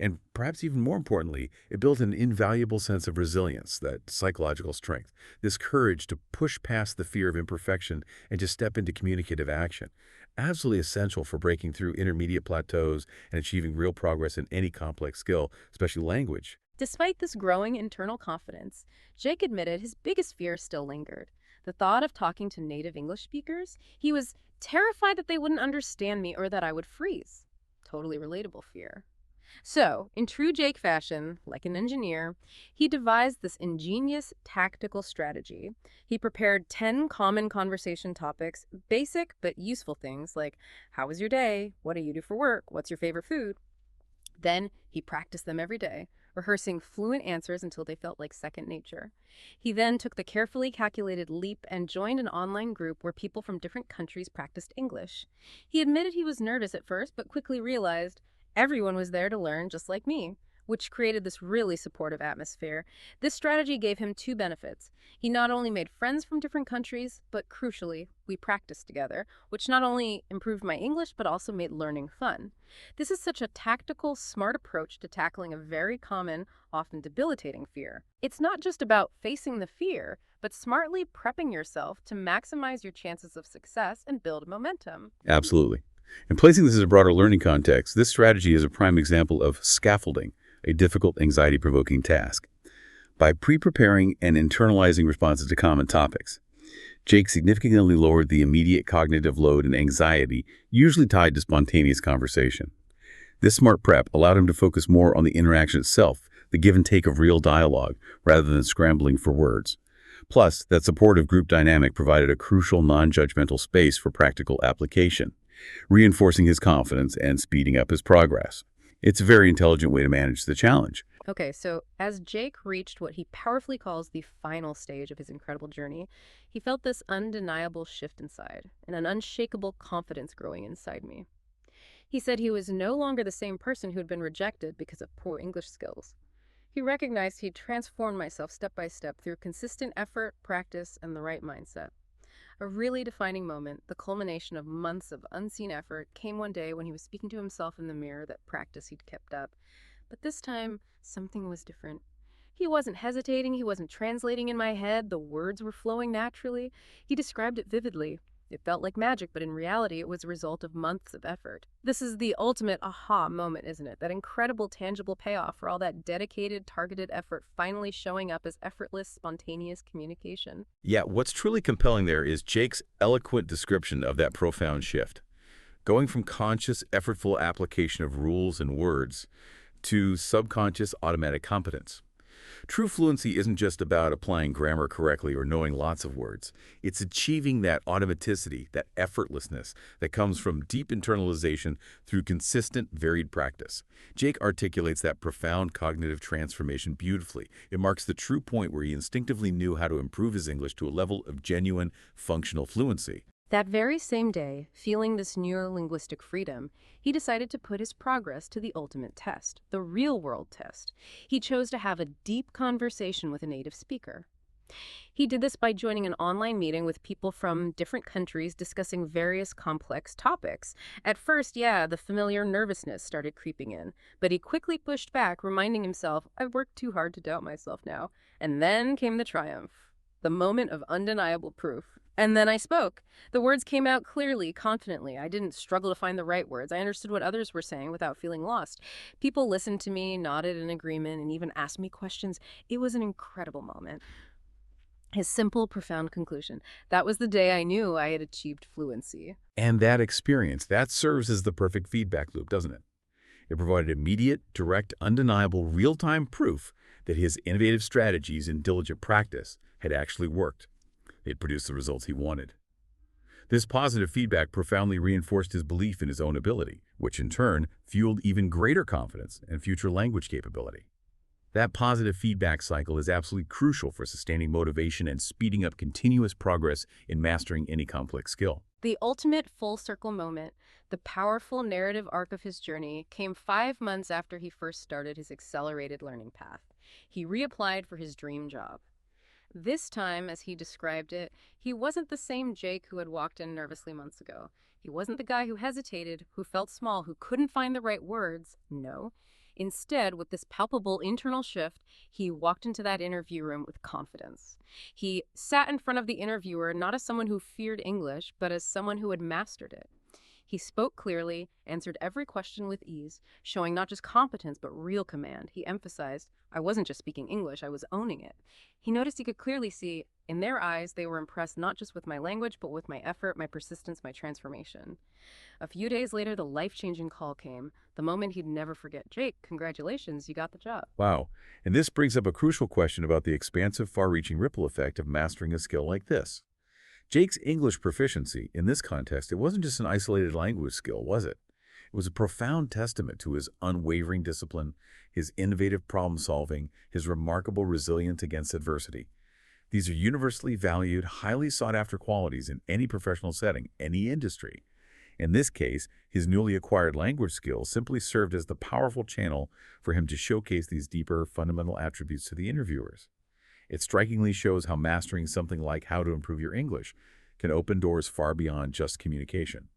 And perhaps even more importantly, it built an invaluable sense of resilience, that psychological strength, this courage to push past the fear of imperfection and to step into communicative action. Absolutely essential for breaking through intermediate plateaus and achieving real progress in any complex skill, especially language. Despite this growing internal confidence, Jake admitted his biggest fear still lingered. The thought of talking to native English speakers. He was terrified that they wouldn't understand me or that I would freeze. Totally relatable fear. So, in true Jake fashion, like an engineer, he devised this ingenious tactical strategy. He prepared 10 common conversation topics, basic but useful things like, how was your day? What do you do for work? What's your favorite food? Then he practiced them every day, rehearsing fluent answers until they felt like second nature. He then took the carefully calculated leap and joined an online group where people from different countries practiced English. He admitted he was nervous at first, but quickly realized everyone was there to learn just like me, which created this really supportive atmosphere. This strategy gave him two benefits. He not only made friends from different countries, but crucially, we practiced together, which not only improved my English, but also made learning fun. This is such a tactical, smart approach to tackling a very common, often debilitating fear. It's not just about facing the fear, but smartly prepping yourself to maximize your chances of success and build momentum. Absolutely. And placing this in a broader learning context, this strategy is a prime example of scaffolding, a difficult, anxiety-provoking task. By pre-preparing and internalizing responses to common topics, Jake significantly lowered the immediate cognitive load and anxiety usually tied to spontaneous conversation. This smart prep allowed him to focus more on the interaction itself, the give and take of real dialogue, rather than scrambling for words. Plus, that supportive group dynamic provided a crucial non-judgmental space for practical application, reinforcing his confidence and speeding up his progress. It's a very intelligent way to manage the challenge. Okay, so as Jake reached what he powerfully calls the final stage of his incredible journey, he felt this undeniable shift inside and an unshakable confidence growing inside me. He said he was no longer the same person who had been rejected because of poor English skills. He recognized he'd transformed myself step by step through consistent effort, practice, and the right mindset. A really defining moment, the culmination of months of unseen effort, came one day when he was speaking to himself in the mirror, that practice he'd kept up. But this time, something was different. He wasn't hesitating, he wasn't translating in my head, the words were flowing naturally. He described it vividly. It felt like magic, but in reality, it was a result of months of effort. This is the ultimate aha moment, isn't it? That incredible, tangible payoff for all that dedicated, targeted effort finally showing up as effortless, spontaneous communication. Yeah, what's truly compelling there is Jake's eloquent description of that profound shift. Going from conscious, effortful application of rules and words to subconscious, automatic competence. True fluency isn't just about applying grammar correctly or knowing lots of words. It's achieving that automaticity, that effortlessness that comes from deep internalization through consistent, varied practice. Jake articulates that profound cognitive transformation beautifully. It marks the true point where he instinctively knew how to improve his English to a level of genuine, functional fluency. That very same day, feeling this neuro-linguistic freedom, he decided to put his progress to the ultimate test, the real-world test. He chose to have a deep conversation with a native speaker. He did this by joining an online meeting with people from different countries discussing various complex topics. At first, the familiar nervousness started creeping in, but he quickly pushed back, reminding himself, I've worked too hard to doubt myself now. And then came the triumph, the moment of undeniable proof. And then I spoke. The words came out clearly, confidently. I didn't struggle to find the right words. I understood what others were saying without feeling lost. People listened to me, nodded in agreement, and even asked me questions. It was an incredible moment. His simple, profound conclusion. That was the day I knew I had achieved fluency. And that experience, that serves as the perfect feedback loop, doesn't it? It provided immediate, direct, undeniable, real-time proof that his innovative strategies and diligent practice had actually worked. They had produced the results he wanted. This positive feedback profoundly reinforced his belief in his own ability, which in turn fueled even greater confidence and future language capability. That positive feedback cycle is absolutely crucial for sustaining motivation and speeding up continuous progress in mastering any complex skill. The ultimate full circle moment, the powerful narrative arc of his journey, came 5 months after he first started his accelerated learning path. He reapplied for his dream job. This time, as he described it, he wasn't the same Jake who had walked in nervously months ago. He wasn't the guy who hesitated, who felt small, who couldn't find the right words. No. Instead, with this palpable internal shift, he walked into that interview room with confidence. He sat in front of the interviewer not as someone who feared English, but as someone who had mastered it. He spoke clearly, answered every question with ease, showing not just competence but real command. He emphasized, I wasn't just speaking English, I was owning it. He noticed he could clearly see, in their eyes, they were impressed not just with my language, but with my effort, my persistence, my transformation. A few days later, the life-changing call came, the moment he'd never forget. Jake, congratulations, you got the job. Wow. And this brings up a crucial question about the expansive, far-reaching ripple effect of mastering a skill like this. Jake's English proficiency, in this context, it wasn't just an isolated language skill, was it? It was a profound testament to his unwavering discipline, his innovative problem-solving, his remarkable resilience against adversity. These are universally valued, highly sought-after qualities in any professional setting, any industry. In this case, his newly acquired language skills simply served as the powerful channel for him to showcase these deeper, fundamental attributes to the interviewers. It strikingly shows how mastering something like how to improve your English can open doors far beyond just communication.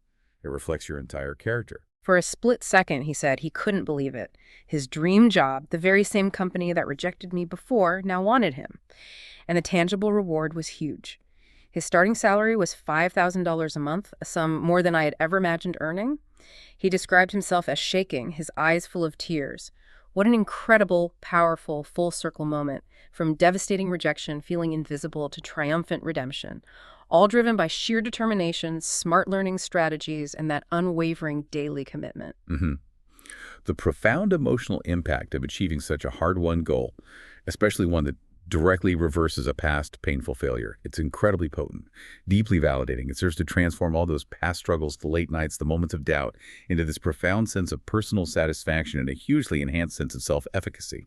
It reflects your entire character. For a split second, he said he couldn't believe it. His dream job, the very same company that rejected me before, now wanted him. And the tangible reward was huge. His starting salary was $5,000 a month, a sum more than I had ever imagined earning. He described himself as shaking, his eyes full of tears. What an incredible, powerful, full-circle moment, from devastating rejection, feeling invisible, to triumphant redemption, all driven by sheer determination, smart learning strategies, and that unwavering daily commitment. The profound emotional impact of achieving such a hard-won goal, especially one that directly reverses a past painful failure. It's incredibly potent, deeply validating. It serves to transform all those past struggles, the late nights, the moments of doubt, into this profound sense of personal satisfaction and a hugely enhanced sense of self-efficacy.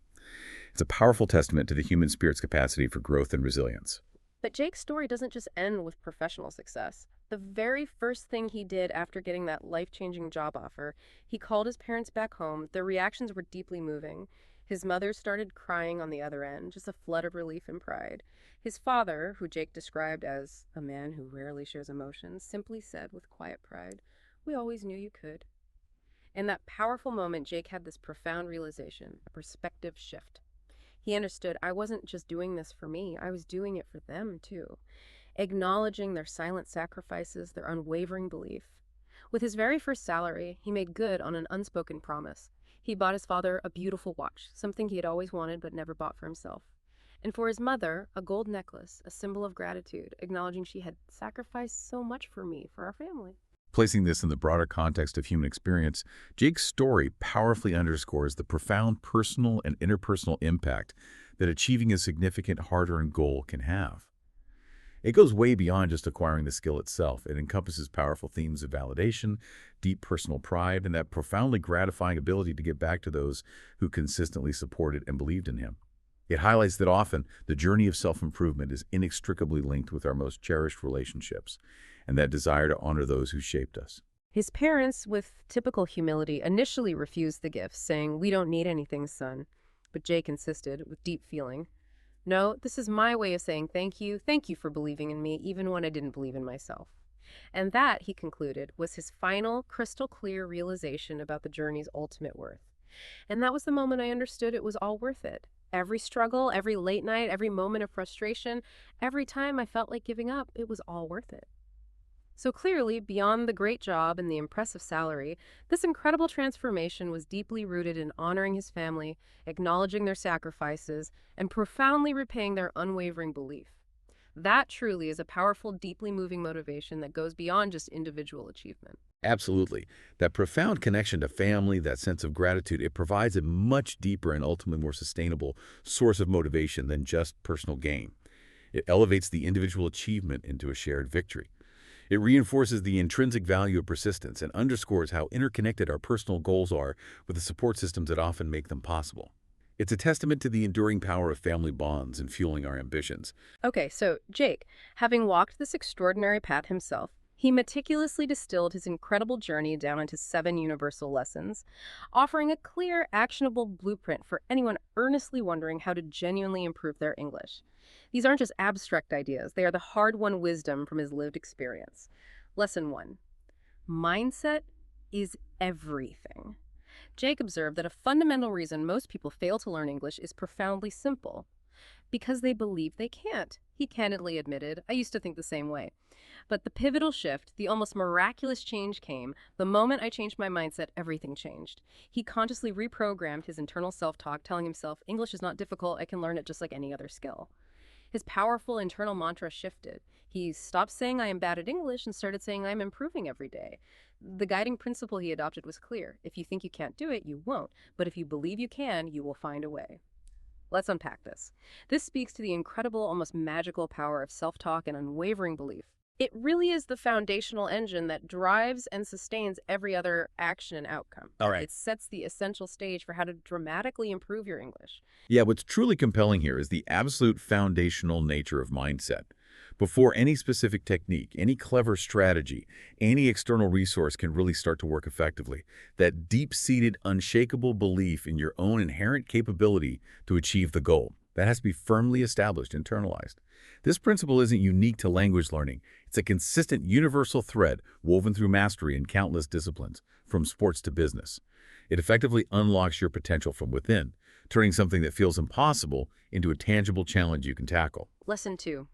It's a powerful testament to the human spirit's capacity for growth and resilience. But Jake's story doesn't just end with professional success. The very first thing he did after getting that life-changing job offer, he called his parents back home. Their reactions were deeply moving. His mother started crying on the other end, just a flood of relief and pride. His father, who Jake described as a man who rarely shows emotions, simply said with quiet pride, "We always knew you could." In that powerful moment, Jake had this profound realization, a perspective shift. He understood, I wasn't just doing this for me, I was doing it for them too. Acknowledging their silent sacrifices, their unwavering belief. With his very first salary, he made good on an unspoken promise. He bought his father a beautiful watch, something he had always wanted but never bought for himself. And for his mother, a gold necklace, a symbol of gratitude, acknowledging she had sacrificed so much for me, for our family. Placing this in the broader context of human experience, Jake's story powerfully underscores the profound personal and interpersonal impact that achieving a significant hard-earned goal can have. It goes way beyond just acquiring the skill itself. It encompasses powerful themes of validation, deep personal pride, and that profoundly gratifying ability to give back to those who consistently supported and believed in him. It highlights that often the journey of self-improvement is inextricably linked with our most cherished relationships and that desire to honor those who shaped us. His parents, with typical humility, initially refused the gifts, saying, "We don't need anything, son." But Jake insisted, with deep feeling, "No, this is my way of saying thank you for believing in me, even when I didn't believe in myself." And that, he concluded, was his final, crystal clear realization about the journey's ultimate worth. And that was the moment I understood it was all worth it. Every struggle, every late night, every moment of frustration, every time I felt like giving up, it was all worth it. So clearly, beyond the great job and the impressive salary, this incredible transformation was deeply rooted in honoring his family, acknowledging their sacrifices, and profoundly repaying their unwavering belief. That truly is a powerful, deeply moving motivation that goes beyond just individual achievement. Absolutely. That profound connection to family, that sense of gratitude, it provides a much deeper and ultimately more sustainable source of motivation than just personal gain. It elevates the individual achievement into a shared victory. It reinforces the intrinsic value of persistence and underscores how interconnected our personal goals are with the support systems that often make them possible. It's a testament to the enduring power of family bonds in fueling our ambitions. Okay, so Jake, having walked this extraordinary path himself, He meticulously distilled his incredible journey down into 7 universal lessons, offering a clear, actionable blueprint for anyone earnestly wondering how to genuinely improve their English. These aren't just abstract ideas, they are the hard-won wisdom from his lived experience. Lesson 1. Mindset is everything. Jake observed that a fundamental reason most people fail to learn English is profoundly simple. Because they believe they can't. He candidly admitted, I used to think the same way. But the pivotal shift, the almost miraculous change came the moment I changed my mindset, everything changed. He consciously reprogrammed his internal self-talk, telling himself, English is not difficult, I can learn it just like any other skill. His powerful internal mantra shifted. He stopped saying I am bad at English and started saying I am improving every day. The guiding principle he adopted was clear. If you think you can't do it, you won't. But if you believe you can, you will find a way. Let's unpack this. This speaks to the incredible, almost magical power of self-talk and unwavering belief. It really is the foundational engine that drives and sustains every other action and outcome. All right. It sets the essential stage for how to dramatically improve your English. Yeah, what's truly compelling here is the absolute foundational nature of mindset. Before any specific technique, any clever strategy, any external resource can really start to work effectively, that deep-seated, unshakable belief in your own inherent capability to achieve the goal, that has to be firmly established, internalized. This principle isn't unique to language learning. It's a consistent universal thread woven through mastery in countless disciplines, from sports to business. It effectively unlocks your potential from within, turning something that feels impossible into a tangible challenge you can tackle. Lesson 2.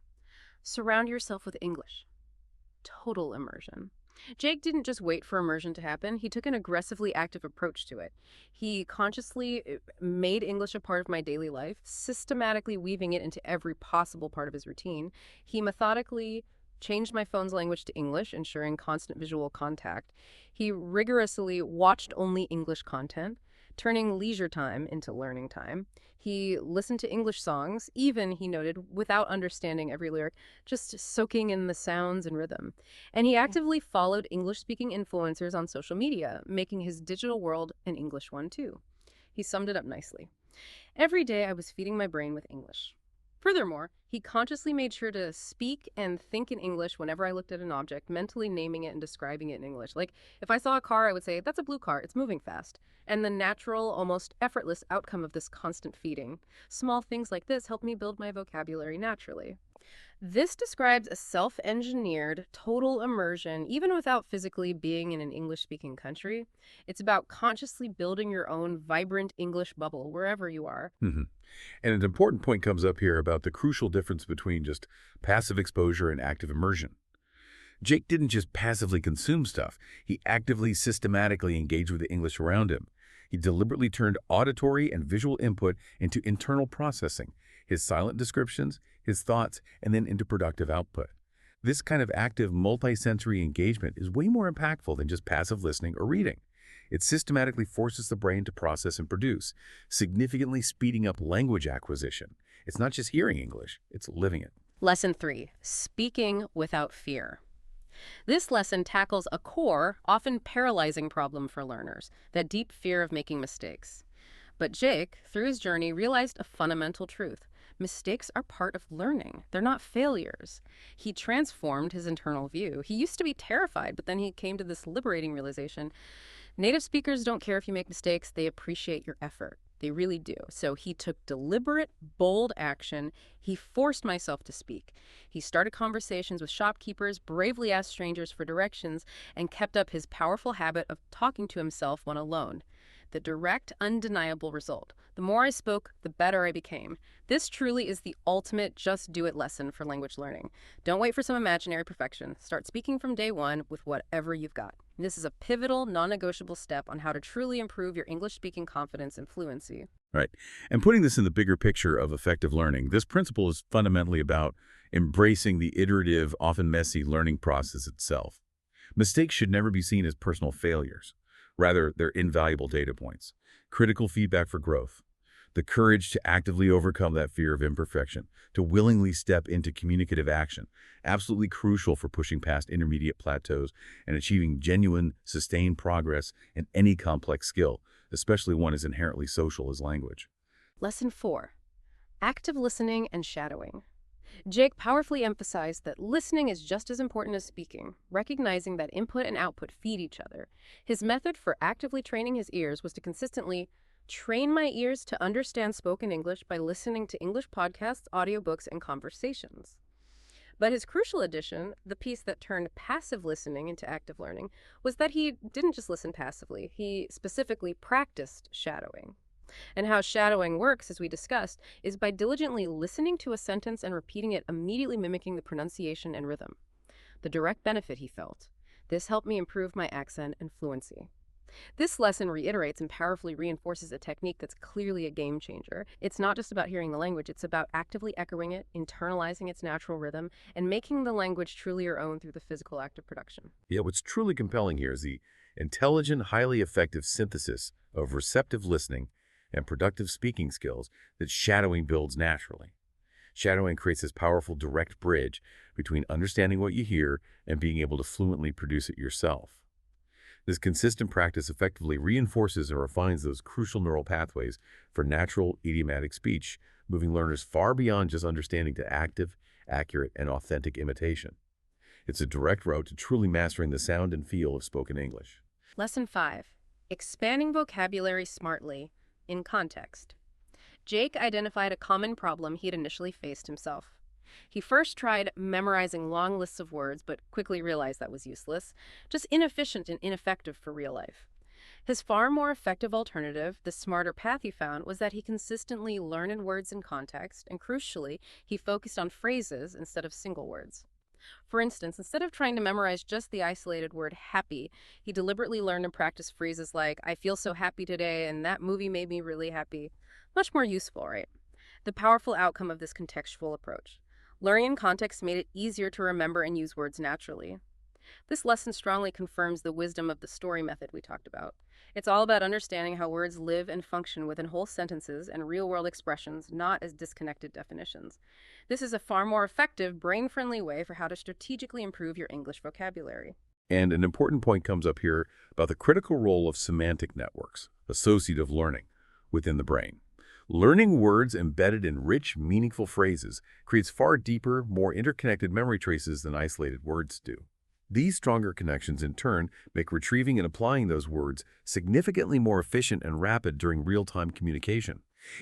Surround yourself with English. Total immersion. Jake didn't just wait for immersion to happen. He took an aggressively active approach to it. He consciously made English a part of my daily life, systematically weaving it into every possible part of his routine. He methodically changed my phone's language to English, ensuring constant visual contact. He rigorously watched only English content, turning leisure time into learning time. He listened to English songs, even, he noted, without understanding every lyric, just soaking in the sounds and rhythm. And he actively followed English-speaking influencers on social media, making his digital world an English one too. He summed it up nicely. Every day I was feeding my brain with English. Furthermore, he consciously made sure to speak and think in English whenever I looked at an object, mentally naming it and describing it in English. Like, if I saw a car, I would say, that's a blue car, it's moving fast. And the natural, almost effortless outcome of this constant feeding. Small things like this help me build my vocabulary naturally. This describes a self-engineered, total immersion, even without physically being in an English-speaking country. It's about consciously building your own vibrant English bubble wherever you are. And an important point comes up here about the crucial difference between just passive exposure and active immersion. Jake didn't just passively consume stuff. He actively, systematically engaged with the English around him. He deliberately turned auditory and visual input into internal processing, his silent descriptions, his thoughts, and then into productive output. This kind of active, multi-sensory engagement is way more impactful than just passive listening or reading. It systematically forces the brain to process and produce, significantly speeding up language acquisition. It's not just hearing English, it's living it. Lesson 3. Speaking without fear. This lesson tackles a core, often paralyzing problem for learners, that deep fear of making mistakes. But Jake, through his journey, realized a fundamental truth. Mistakes are part of learning. They're not failures. He transformed his internal view. He used to be terrified, but then he came to this liberating realization. Native speakers don't care if you make mistakes. They appreciate your effort. They really do. So he took deliberate, bold action. He forced myself to speak. He started conversations with shopkeepers, bravely asked strangers for directions, and kept up his powerful habit of talking to himself when alone. The direct, undeniable result. The more I spoke, the better I became. This truly is the ultimate just-do-it lesson for language learning. Don't wait for some imaginary perfection. Start speaking from day one with whatever you've got. This is a pivotal, non-negotiable step on how to truly improve your English-speaking confidence and fluency. Right. And putting this in the bigger picture of effective learning, this principle is fundamentally about embracing the iterative, often messy learning process itself. Mistakes should never be seen as personal failures. Rather, they're invaluable data points, critical feedback for growth, the courage to actively overcome that fear of imperfection, to willingly step into communicative action, absolutely crucial for pushing past intermediate plateaus and achieving genuine, sustained progress in any complex skill, especially one as inherently social as language. Lesson 4. Active listening and shadowing. Jake powerfully emphasized that listening is just as important as speaking, recognizing that input and output feed each other. His method for actively training his ears was to consistently train my ears to understand spoken English by listening to English podcasts, audiobooks, and conversations. But his crucial addition, the piece that turned passive listening into active learning, was that he didn't just listen passively, he specifically practiced shadowing. And how shadowing works, as we discussed, is by diligently listening to a sentence and repeating it, immediately mimicking the pronunciation and rhythm. The direct benefit he felt. This helped me improve my accent and fluency. This lesson reiterates and powerfully reinforces a technique that's clearly a game changer. It's not just about hearing the language, it's about actively echoing it, internalizing its natural rhythm, and making the language truly your own through the physical act of production. Yeah, what's truly compelling here is the intelligent, highly effective synthesis of receptive listening and productive speaking skills that shadowing builds naturally. Shadowing creates this powerful direct bridge between understanding what you hear and being able to fluently produce it yourself. This consistent practice effectively reinforces and refines those crucial neural pathways for natural idiomatic speech, moving learners far beyond just understanding to active, accurate, and authentic imitation. It's a direct route to truly mastering the sound and feel of spoken English. Lesson 5. Expanding vocabulary smartly in context. Jake identified a common problem he'd initially faced himself. He first tried memorizing long lists of words, but quickly realized that was useless, just inefficient and ineffective for real life. His far more effective alternative, the smarter path he found, was that he consistently learned words in context, and crucially, he focused on phrases instead of single words. For instance, instead of trying to memorize just the isolated word happy, he deliberately learned and practiced phrases like, I feel so happy today, and that movie made me really happy. Much more useful, right? The powerful outcome of this contextual approach. Learning in context made it easier to remember and use words naturally. This lesson strongly confirms the wisdom of the story method we talked about. It's all about understanding how words live and function within whole sentences and real-world expressions, not as disconnected definitions. This is a far more effective, brain-friendly way for how to strategically improve your English vocabulary. And an important point comes up here about the critical role of semantic networks, associative learning, within the brain. Learning words embedded in rich, meaningful phrases creates far deeper, more interconnected memory traces than isolated words do. These stronger connections, in turn, make retrieving and applying those words significantly more efficient and rapid during real-time communication.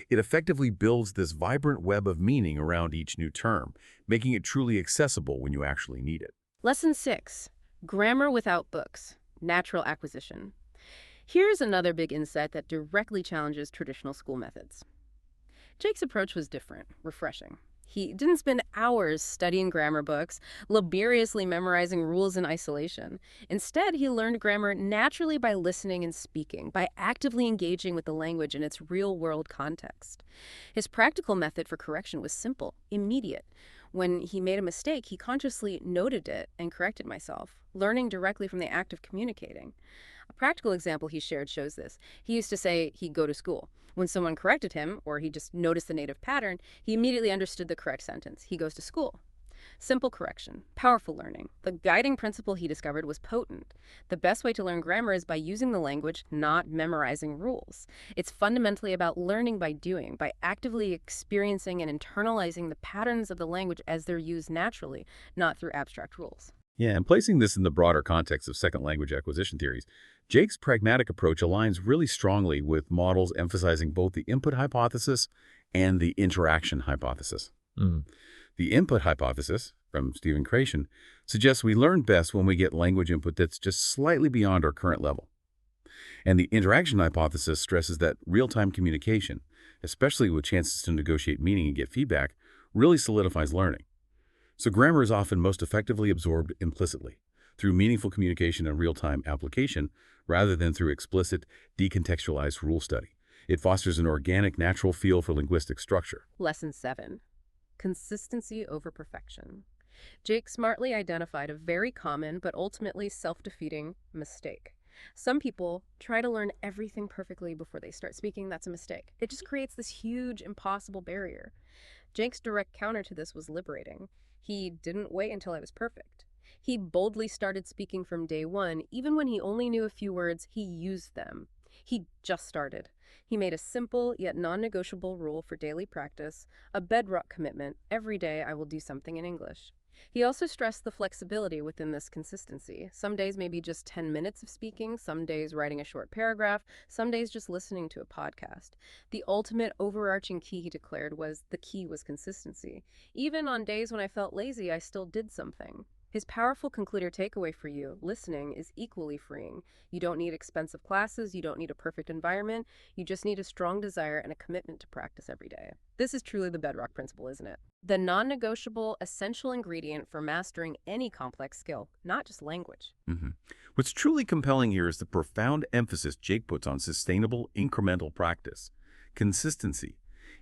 It effectively builds this vibrant web of meaning around each new term, making it truly accessible when you actually need it. Lesson 6. Grammar without books. Natural acquisition. Here's another big insight that directly challenges traditional school methods. Jake's approach was different, refreshing. He didn't spend hours studying grammar books, laboriously memorizing rules in isolation. Instead, he learned grammar naturally by listening and speaking, by actively engaging with the language in its real-world context. His practical method for correction was simple, immediate. When he made a mistake, he consciously noted it and corrected himself, learning directly from the act of communicating. A practical example he shared shows this. He used to say he'd go to school. When someone corrected him, or he just noticed the native pattern, he immediately understood the correct sentence. He goes to school. Simple correction, powerful learning. The guiding principle he discovered was potent. The best way to learn grammar is by using the language, not memorizing rules. It's fundamentally about learning by doing, by actively experiencing and internalizing the patterns of the language as they're used naturally, not through abstract rules. Yeah, and placing this in the broader context of second language acquisition theories, Jake's pragmatic approach aligns really strongly with models emphasizing both the input hypothesis and the interaction hypothesis. The input hypothesis, from Stephen Creation, suggests we learn best when we get language input that's just slightly beyond our current level. And the interaction hypothesis stresses that real-time communication, especially with chances to negotiate meaning and get feedback, really solidifies learning. So grammar is often most effectively absorbed implicitly, through meaningful communication and real-time application, rather than through explicit, decontextualized rule study. It fosters an organic, natural feel for linguistic structure. Lesson 7. Consistency over perfection. Jake smartly identified a very common but ultimately self-defeating mistake. Some people try to learn everything perfectly before they start speaking. That's a mistake. It just creates this huge, impossible barrier. Jake's direct counter to this was liberating. He didn't wait until I was perfect. He boldly started speaking from day one. Even when he only knew a few words, he used them. He just started. He made a simple yet non-negotiable rule for daily practice, a bedrock commitment: every day I will do something in English. He also stressed the flexibility within this consistency. Some days maybe just 10 minutes of speaking, some days writing a short paragraph, some days just listening to a podcast. The ultimate overarching key, he declared, was the key was consistency. Even on days when I felt lazy, I still did something. His powerful concluder takeaway for you: listening is equally freeing. You don't need expensive classes, you don't need a perfect environment, you just need a strong desire and a commitment to practice every day. This is truly the bedrock principle, isn't it? The non-negotiable, essential ingredient for mastering any complex skill, not just language. What's truly compelling here is the profound emphasis Jake puts on sustainable, incremental practice. Consistency,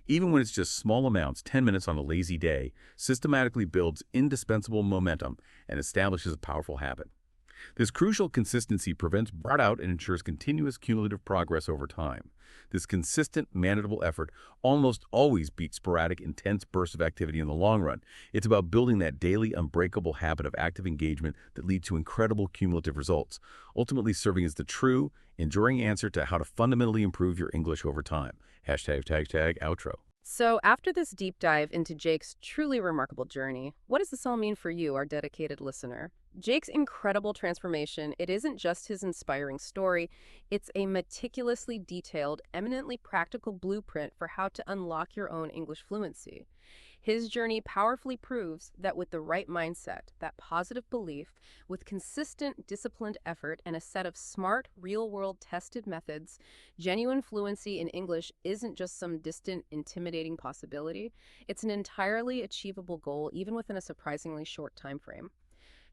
even when it's just small amounts, 10 minutes on a lazy day, systematically builds indispensable momentum and establishes a powerful habit. This crucial consistency prevents burnout and ensures continuous cumulative progress over time. This consistent, manageable effort almost always beats sporadic, intense bursts of activity in the long run. It's about building that daily, unbreakable habit of active engagement that leads to incredible cumulative results, ultimately serving as the true, enduring answer to how to fundamentally improve your English over time. #outro. So, after this deep dive into Jake's truly remarkable journey, what does this all mean for you, our dedicated listener? Jake's incredible transformation, it isn't just his inspiring story, it's a meticulously detailed, eminently practical blueprint for how to unlock your own English fluency. His journey powerfully proves that with the right mindset, that positive belief, with consistent, disciplined effort, and a set of smart, real-world tested methods, genuine fluency in English isn't just some distant, intimidating possibility. It's an entirely achievable goal, even within a surprisingly short time frame.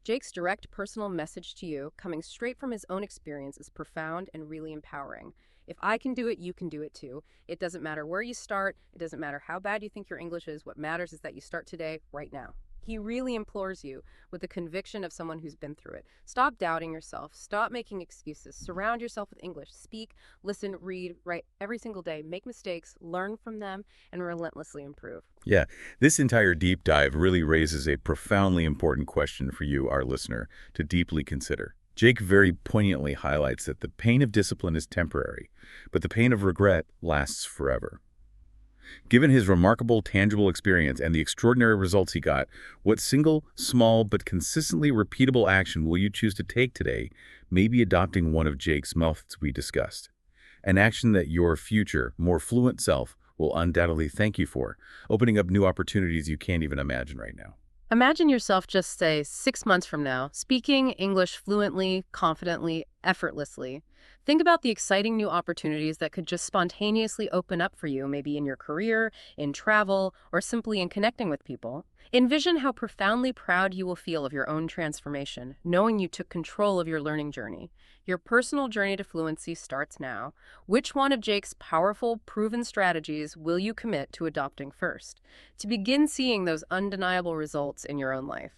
Jake's direct personal message to you, coming straight from his own experience, is profound and really empowering. If I can do it, you can do it too. It doesn't matter where you start. It doesn't matter how bad you think your English is. What matters is that you start today, right now. He really implores you with the conviction of someone who's been through it. Stop doubting yourself. Stop making excuses. Surround yourself with English. Speak, listen, read, write every single day. Make mistakes, learn from them, and relentlessly improve. Yeah, this entire deep dive really raises a profoundly important question for you, our listener, to deeply consider. Jake very poignantly highlights that the pain of discipline is temporary, but the pain of regret lasts forever. Given his remarkable tangible experience and the extraordinary results he got, what single, small, but consistently repeatable action will you choose to take today? Maybe adopting one of Jake's methods we discussed. An action that your future, more fluent self will undoubtedly thank you for, opening up new opportunities you can't even imagine right now. Imagine yourself just, say, 6 months from now, speaking English fluently, confidently, effortlessly. Think about the exciting new opportunities that could just spontaneously open up for you, maybe in your career, in travel, or simply in connecting with people. Envision how profoundly proud you will feel of your own transformation, knowing you took control of your learning journey. Your personal journey to fluency starts now. Which one of Jake's powerful, proven strategies will you commit to adopting first, to begin seeing those undeniable results in your own life?